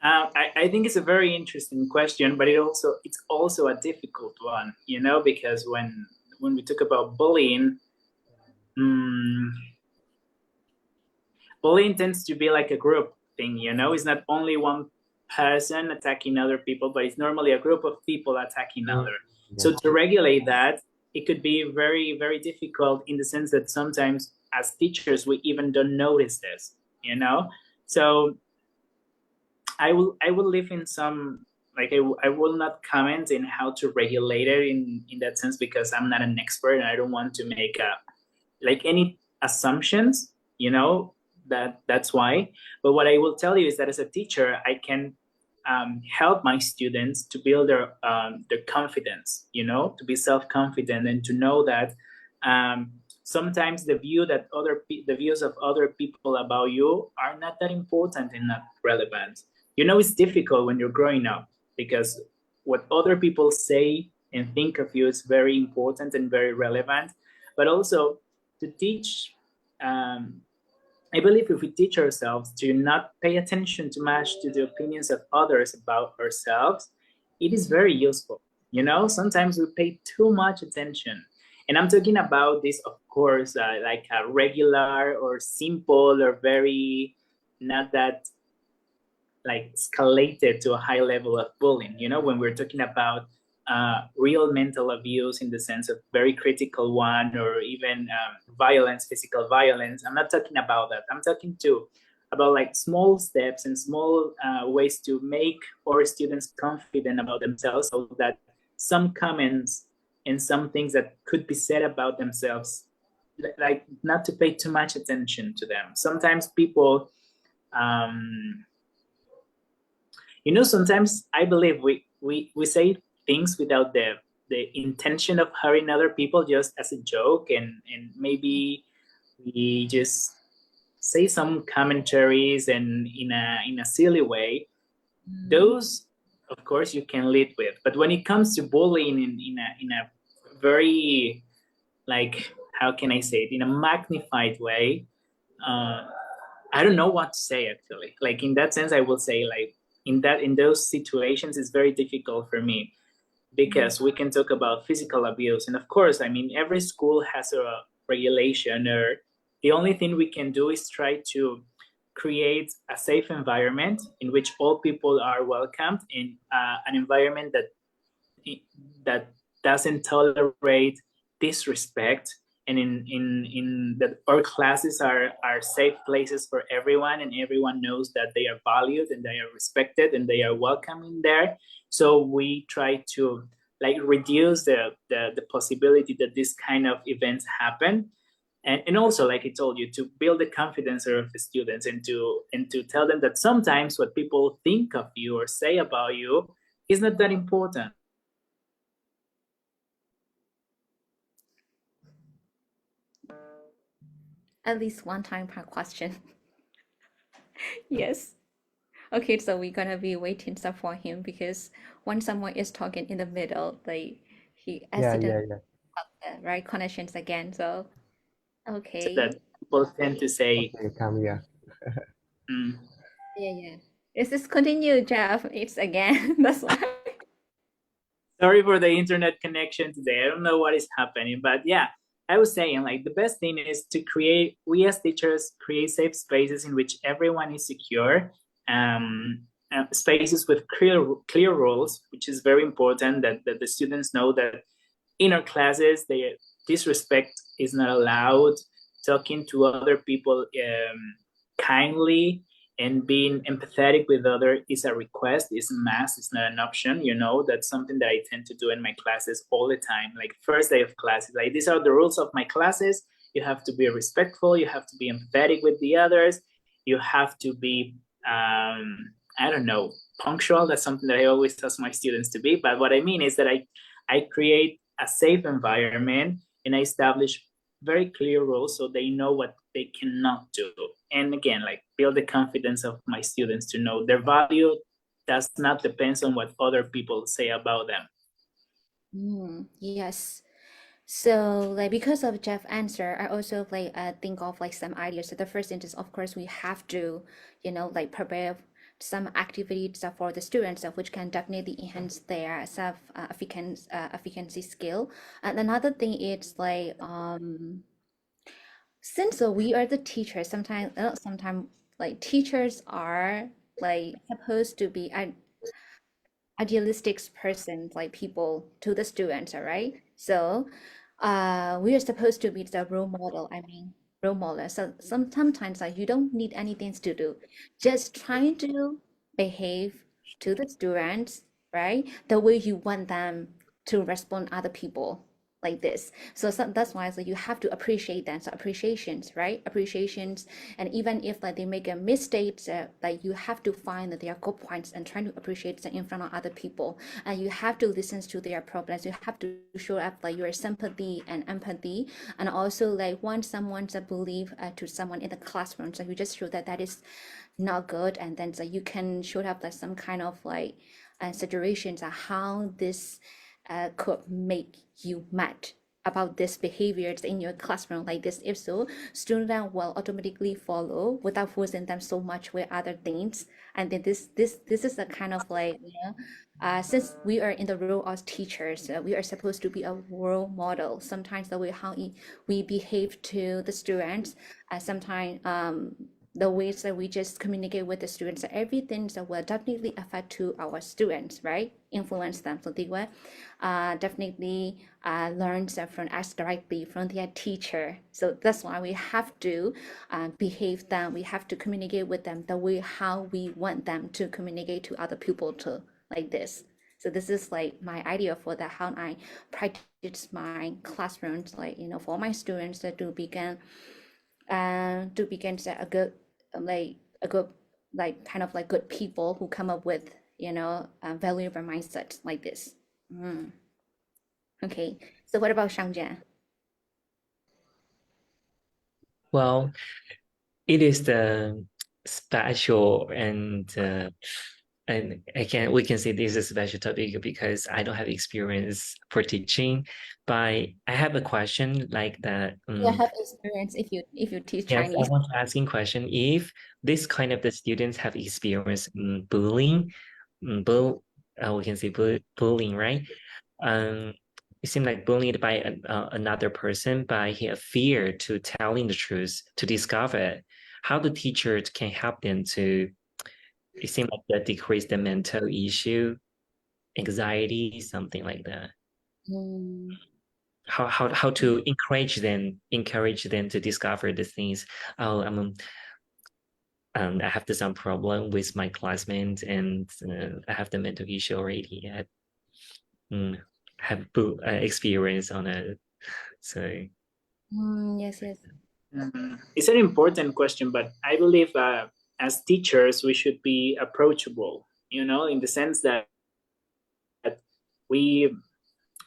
I think it's a very interesting question, but it's also a difficult one, you know, because when we talk about bullying, mm, bullying tends to be like a group thing, you know. It's not only one person attacking other people, but it's normally a group of people attacking Mm. other. Yeah. So to regulate that, it could be very, very difficult in the sense that sometimes as teachers we even don't notice this, you know. So I will live in some, like, I will not comment in how to regulate it in that sense, because I'm not an expert and I don't want to make like any assumptions, you know. That's why. But what I will tell you is that as a teacher I can help my students to build their confidence, you know, to be self-confident and to know that sometimes the views of other people about you are not that important and not relevant. You know, it's difficult when you're growing up, because what other people say and think of you is very important and very relevant. But also to teach, I believe if we teach ourselves to not pay attention too much to the opinions of others about ourselves, it is very useful. You know, sometimes we pay too much attention. And I'm talking about this, of course, like a regular or simple or very not that like escalated to a high level of bullying. You know, when we're talking about real mental abuse in the sense of very critical one, or even violence, physical violence, I'm not talking about that. I'm talking to about like small steps and small ways to make our students confident about themselves, so that some comments and some things that could be said about themselves, like not to pay too much attention to them. Sometimes people you know, sometimes I believe we say things without the intention of hurting other people, just as a joke, and maybe we just say some commentaries and in a silly way. Those, of course, you can lead with. But when it comes to bullying in a very, like, how can I say it, in a magnified way, uh, I don't know what to say actually. Like in that sense, I will say, like, in those situations, it's very difficult for me, because we can talk about physical abuse, and of course, I mean, every school has a regulation, or the only thing we can do is try to create a safe environment in which all people are welcomed, in an environment that doesn't tolerate disrespect, and in that our classes are safe places for everyone, and everyone knows that they are valued and they are respected and they are welcome in there. So we try to like reduce the possibility that this kind of events happen, and also, like I told you, to build the confidence of the students, and to tell them that sometimes what people think of you or say about you is not that important. At least one time per question. Yes. Okay, so we're gonna be waiting some for him because when someone is talking in the middle, like he Yeah, accidentally yeah, yeah. right connections again. So okay. That people tend to say, Okay, come here. mm, Yeah, yeah. Let's just continue, Jeff. It's again. That's why. sorry for the internet connection today. I don't know what is happening, but yeah, I was saying, like, the best thing is to create, we as teachers create safe spaces in which everyone is secure, spaces with clear rules, which is very important, that the students know that in our classes, disrespect is not allowed. Talking to other people kindly and being empathetic with other is a request, is a must, it's not an option. You know, that's something that I tend to do in my classes all the time. Like first day of classes, like these are the rules of my classes. You have to be respectful. You have to be empathetic with the others. You have to be, I don't know, punctual. That's something that I always ask my students to be. But what I mean is that I create a safe environment and I establish very clear rules so they know what they cannot do. and again, like build the confidence of my students to know their value does not depend on what other people say about them. Yes. So like because of Jeff's answer, I also like think of like some ideas. So the first thing is of course we have to, like prepare some activities for the students which can definitely enhance their self efficacy skill. And another thing is like since we are the teachers, sometimes like teachers are like supposed to be idealistic person like people to the students, all right? So we are supposed to be the role model, role model. So sometimes like you don't need anything to do, just trying to behave to the students, right, the way you want them to respond other people, like this. So that's why so you have to appreciate them. So appreciations, right? Appreciations, and even if like they make a mistake, like you have to find their good points and try to appreciate them in front of other people. And you have to listen to their problems. You have to show up like your sympathy and empathy, and also like when someone's believe to someone in the classroom, so you just show that that is not good, and then so you can show up like some kind of like situations of how this could make you mad about this behaviors in your classroom like this. If so, student will automatically follow without forcing them so much with other things. And then this is a kind of like, since we are in the role as teachers, we are supposed to be a role model. Sometimes the way how we behave to the students, sometimes the ways that we just communicate with the students, everything that will definitely affect to our students, right? Influence them. So they will definitely learn from us directly from their teacher. So that's why we have to behave them. We have to communicate with them the way how we want them to communicate to other people too, like this. So this is like my idea for that, how I practice my classrooms, like, for my students to begin a good like a good like kind of like good people who come up with valuable mindset like this. Okay, so what about Shangjian? Well, it is the special and we can say this is a special topic because I don't have experience for teaching, but I have a question like that. You have experience if you teach Yes, I Chinese. want to ask a question. If this kind of the students have experience bullying, we can say bullying, right? Um, it seemed like bullied by another person, by he have fear to telling the truth, to discover it. How the teachers can help them to, it seems like that decrease the mental issue, anxiety, something like that. Mm, How to encourage them to discover the things. Oh, I have some problem with my classmates, and I have the mental issue already. I have experience on it, so yes. It's an important question, but I believe as teachers, we should be approachable, in the sense that we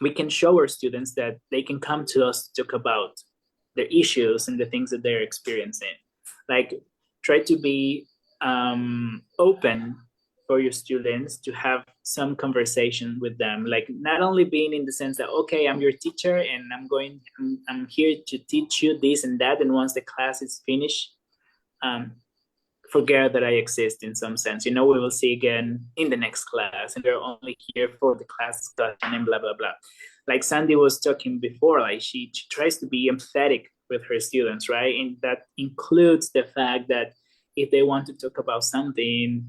we can show our students that they can come to us to talk about their issues and the things that they're experiencing. Like, try to be open for your students to have some conversation with them, like not only being in the sense that, okay, I'm your teacher and I'm here to teach you this and that, and once the class is finished, forget that I exist in some sense. We will see again in the next class, and we're only here for the class discussion and blah blah blah. Like Sandy was talking before, like she tries to be empathetic with her students, right? And that includes the fact that if they want to talk about something,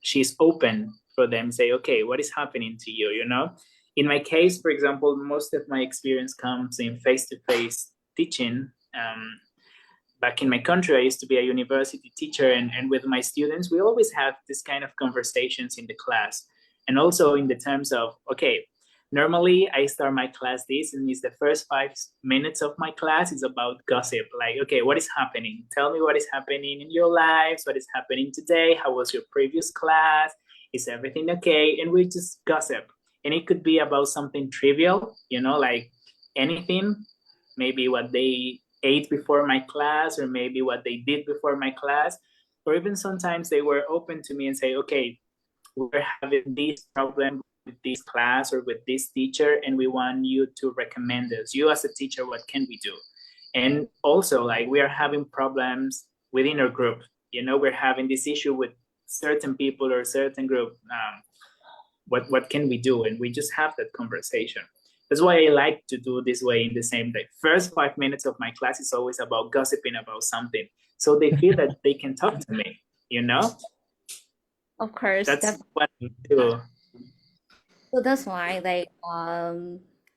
she's open for them. Say, okay, what is happening to you? In my case, for example, most of my experience comes in face-to-face teaching. Back in my country, I used to be a university teacher, and with my students, we always have this kind of conversations in the class. And also in the terms of, okay, normally I start my class this, and it's the first 5 minutes of my class is about gossip. Like, okay, what is happening? Tell me what is happening in your lives. What is happening today? How was your previous class? Is everything okay? And we just gossip. And it could be about something trivial, like anything, maybe what they ate before my class, or maybe what they did before my class, or even sometimes they were open to me and say, okay, we're having this problem with this class or with this teacher, and we want you to recommend us. You as a teacher, what can we do? And also, like, we are having problems within our group. We're having this issue with certain people or certain group. What can we do? And we just have that conversation. That's why I like to do this way in the same day. First 5 minutes of my class is always about gossiping about something. So they feel that they can talk to me. Of course, That's what I do. so that's why, like,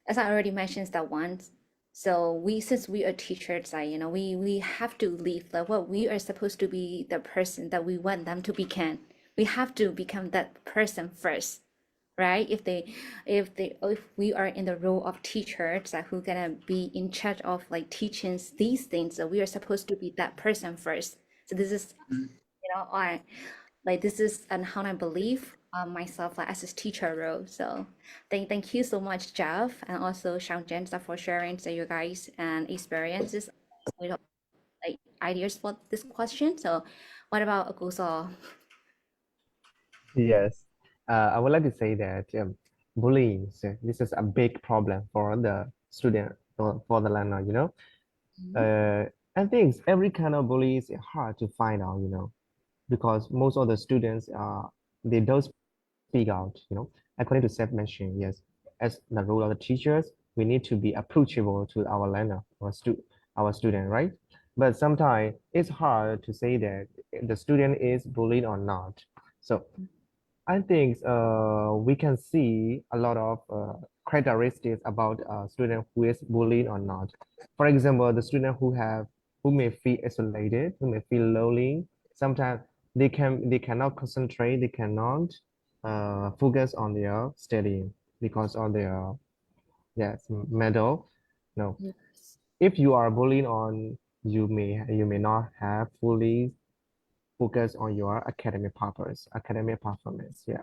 as I already mentioned that once, so since we are teachers, like, we have to leave like what we are supposed to be, the person that we want them to become. We have to become that person first, right? If we are in the role of teachers, like, who gonna be in charge of like teaching these things, so we are supposed to be that person first. So this is, I like, this is and how I believe myself, like, as a teacher role. So thank you so much, Jeff, and also Shang Jen, for sharing you guys and experiences with like ideas for this question. So what about Agusal? Yes, I would like to say that bullying, so this is a big problem for the student or for the learner. I think every kind of bully is hard to find out, because most of the students they don't speak out. According to Seth mentioned, yes, as the role of the teachers, we need to be approachable to our learner or our student, right? But sometimes it's hard to say that the student is bullied or not. So I think we can see a lot of characteristics about a student who is bullied or not. For example, the student who may feel isolated, who may feel lonely. Sometimes they cannot concentrate, they cannot focus on their studying because of their, yes, mental. No, if you are bullied on, you may not have fully focus on your academic purpose, academic performance. Yeah.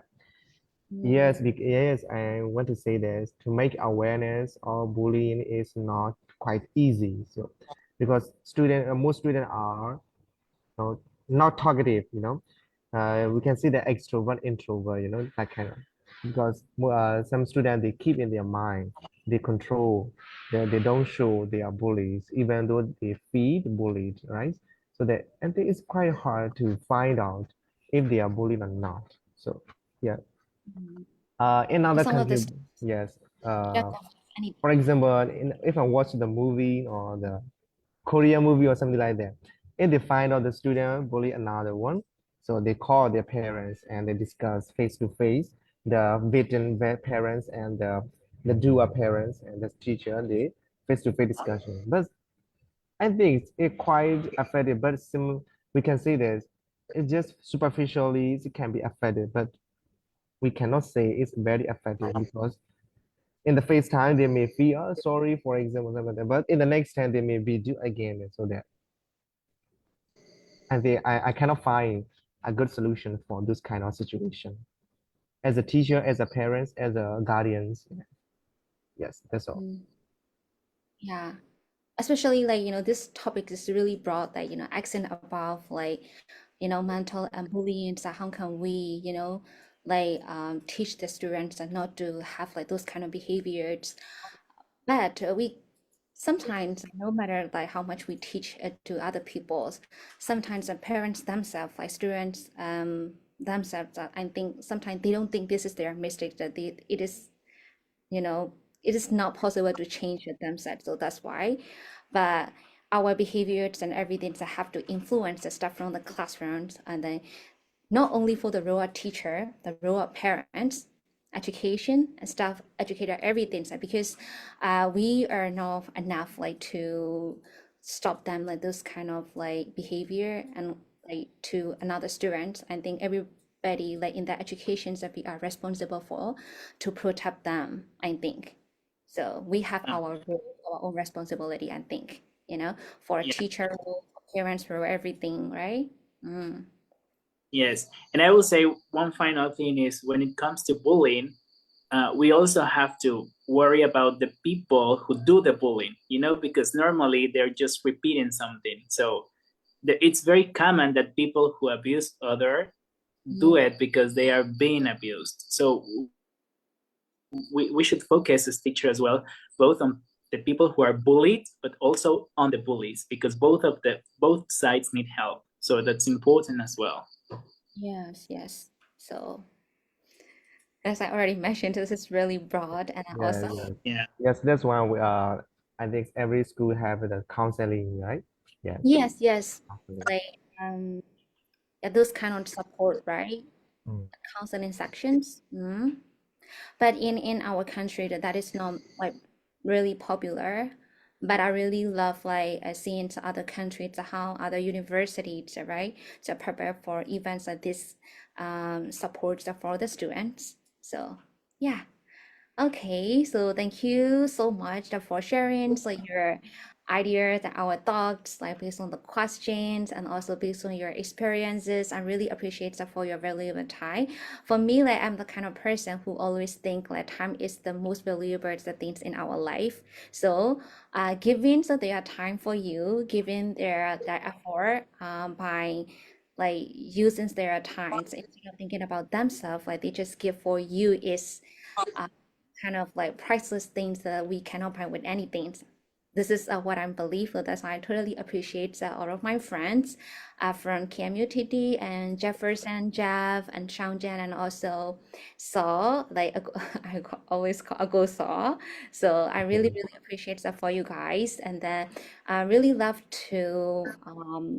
Yes, yes, I want to say this. To make awareness of bullying is not quite easy. So, because most students are, know, not talkative. We can see the extrovert, introvert, that kind of. Because some students, they keep in their mind, they control, they don't show they are bullies, even though they feel bullied, right? So that, I think it's quite hard to find out if they are bullied or not. So, yeah. In other Some of countries, this, yes. Jeff, Uh, any, for example, if I watch the movie or the Korean movie or something like that, if they find out the student bully another one, so they call their parents and they discuss face to face, the victim parents and the doer parents and the teacher, the face to face discussion. But I think it's quite affected, but we can say this, it just superficially it can be affected, but we cannot say it's very effective because in the first time they may feel sorry, for example, something like that, but in the next time they may be do again, so that I cannot find a good solution for this kind of situation. As a teacher, as a parents, as a guardians, yes, that's all. yeah. Especially, like, this topic is really broad, like, accent above, like, mental and bullying. So how can we, like, teach the students and not to have like those kind of behaviors? But we sometimes, no matter like how much we teach it to other peoples, sometimes the parents themselves, like students themselves, I think sometimes they don't think this is their mistake, that you know, it is not possible to change it themselves. So that's why. But our behaviors and everything that have to influence the stuff from the classrooms, and then not only for the role of teacher, the role of parents, education and staff, educator, everything. So because we are not enough like to stop them like this kind of like behavior and like to another student. I think everybody like in the educations that we are responsible for to protect them, I think. So we have our role, our own responsibility, I think, for a Yeah. teacher, for parents, for everything, right? Yes, and I will say one final thing is when it comes to bullying, we also have to worry about the people who do the bullying, because normally they're just repeating something. So it's very common that people who abuse other do it because they are being abused. So we should focus as teacher as well, both on the people who are bullied, but also on the bullies, because both sides need help. So that's important as well. Yes, yes. So, as I already mentioned, this is really broad, and I Yeah, also yeah. Yeah. Yes, that's why I think every school have the counseling, right? Yes, yes, yes, counseling. like yeah, those kind of support, right? Mm. Counseling sections. But in our country, that is not like really popular. But I really love like seeing to other countries how other universities, right, to prepare for events like this, support for the students. So yeah. Okay, so thank you so much for sharing your ideas and our thoughts, like based on the questions and also based on your experiences. I really appreciate that for your valuable time. For me, like I'm the kind of person who always think like time is the most valuable the things in our life. So, giving their time for you, giving their effort, by like using their time so instead of thinking about themselves, like they just give for you is uh, kind of like priceless things that we cannot buy with anything. This is what I believe. So that's why I totally appreciate all of my friends from KMUTT and Jefferson, Jeff, and Shangjian, and also Saw. Like always call Go Saw. So I really, Okay. really appreciate that for you guys. And then I really love to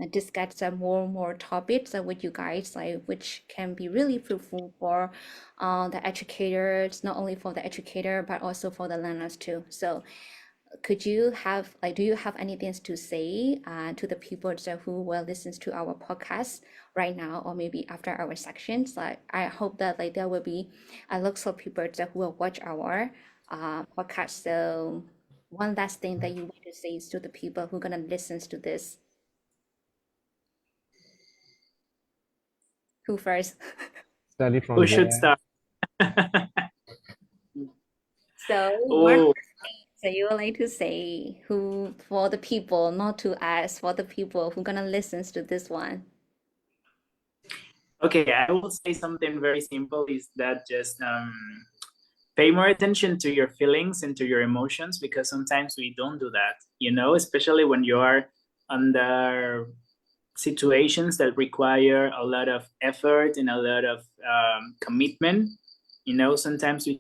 discuss some more topics with you guys, like which can be really fruitful for the educators, not only for the educator but also for the learners too. So could you have like do you have anything to say to the people who will listen to our podcast right now or maybe after our sections? Like I hope that like there will be lots of people who will watch our podcast. So one last thing that you want to say is to the people who are gonna listen to this. Who first? Study Who from should there. start? So one Oh, so you would like to say who for the people, not to us, for the people who gonna listen to this one. okay. I will say something very simple. Is that just pay more attention to your feelings and to your emotions, because sometimes we don't do that. Especially when you are under situations that require a lot of effort and a lot of commitment. Sometimes we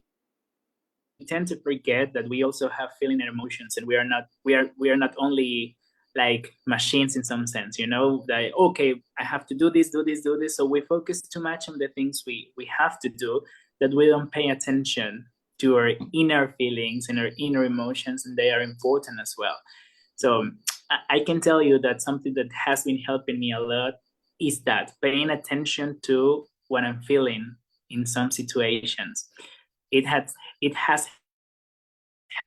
tend to forget that we also have feeling and emotions, and we are not only like machines in some sense. That okay, I have to do this, do this, do this. So we focus too much on the things we have to do, that we don't pay attention to our inner feelings and our inner emotions, and they are important as well. So I can tell you that something that has been helping me a lot is that paying attention to what I'm feeling in some situations. It has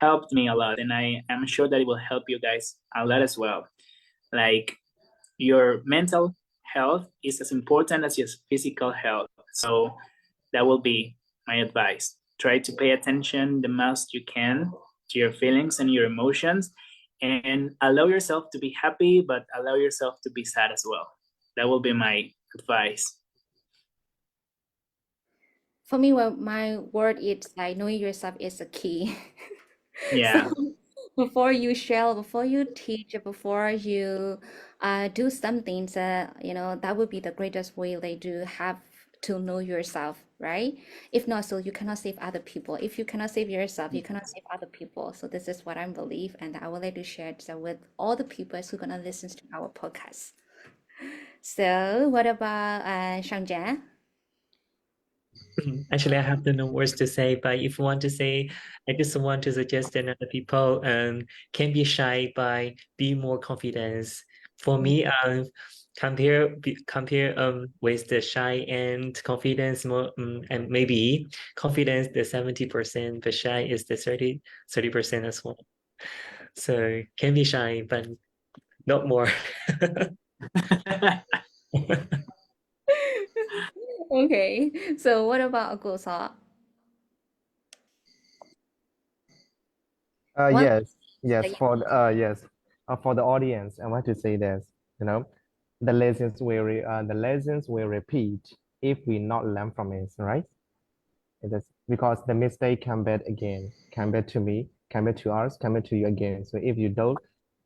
helped me a lot, and I am sure that it will help you guys a lot as well. Like, your mental health is as important as your physical health. So that will be my advice. Try to pay attention the most you can to your feelings and your emotions, and allow yourself to be happy, but allow yourself to be sad as well. That will be my advice. For me, well, my word is like knowing yourself is a key. So Yeah. before you share, before you teach, before you do something, that would be the greatest way they do have to know yourself, right? If not, so you cannot save other people. If you cannot save yourself, you cannot save other people. So this is what I believe, and I would like to share it with all the people who are gonna listen to our podcast. So what about Shangjian? Actually, I have no words to say, but if you want to say, I just want to suggest that other people can be shy by be more confidence. For me, compare with the shy and confidence more, and maybe confidence the 70%, but shy is the 30% as well. So can be shy, but not more. Okay, so what about Agosa? One Yes, that yes, you- for the audience, I want to say this, the lessons will repeat if we not learn from it, right? It is because the mistake come back again, come back to me, come back to us, come back to you again. So if you don't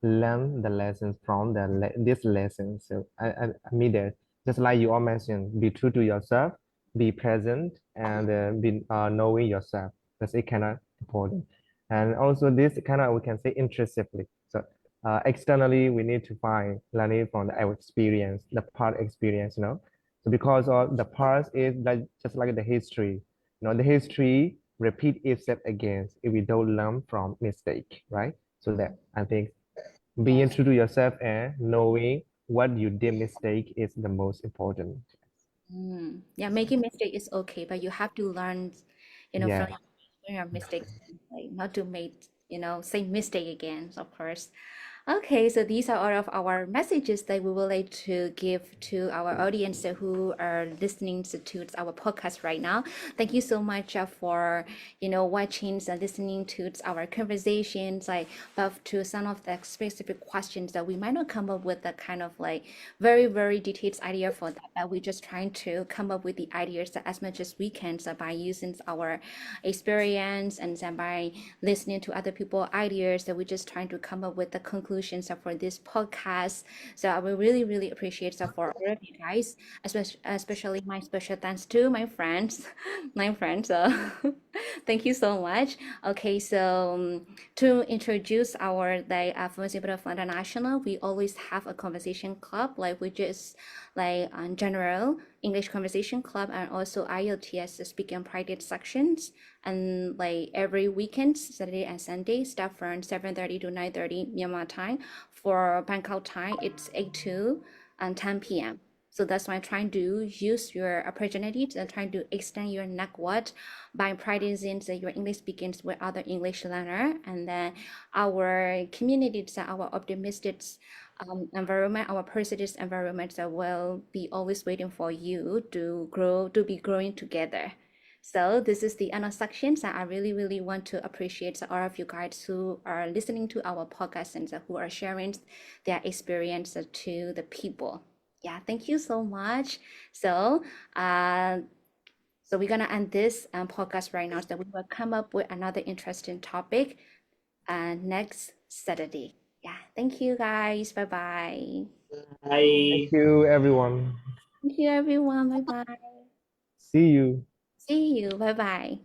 learn the lessons from this lesson, so I mean that just like you all mentioned, be true to yourself, be present, and be knowing yourself. That's it kind of important. And also this kind of we can say intrinsically. So externally, we need to find learning from our experience, the part experience. So because of the past is like just like the history the history repeat itself again if we don't learn from mistake, right? So that I think being yes. true to yourself and knowing what you did mistake is the most important. Yeah, making mistake is okay, but you have to learn, from Yeah. your mistakes, like not to make, same mistake again, of course. Okay, so these are all of our messages that we would like to give to our audience who are listening to our podcast right now. Thank you so much for watching and listening to our conversations, like but to some of the specific questions that we might not come up with the kind of like very very detailed idea for that, but we're just trying to come up with the ideas as much as we can, so by using our experience and then by listening to other people's ideas, that we're just trying to come up with the conclusions for this podcast. So I will really, really appreciate that for all of you guys, especially my special thanks to my friends, my friends. Thank you so much. Okay, so to introduce our like Fluency Butterfly International, we always have a conversation club, like which is like general English conversation club, and also IELTS speaking and practice sections. And like every weekend, Saturday and Sunday, start from 7:30 to 9:30 Myanmar time. For Bangkok time, it's 8 to 10 p.m. So that's why I'm trying to use your opportunity to trying to extend your network by practicing your English speaking with other English learner. And then our communities, our optimistic environment, our positive environment that will be always waiting for you to grow, to be growing together. So this is the end of sections, and I really, really want to appreciate all of you guys who are listening to our podcast and who are sharing their experience to the people. Yeah, thank you so much. So, so we're gonna end this podcast right now. So we will come up with another interesting topic next Saturday. Yeah, thank you guys. Bye bye. Thank I you, everyone. Thank you everyone. Bye bye. See you. See you. Bye bye.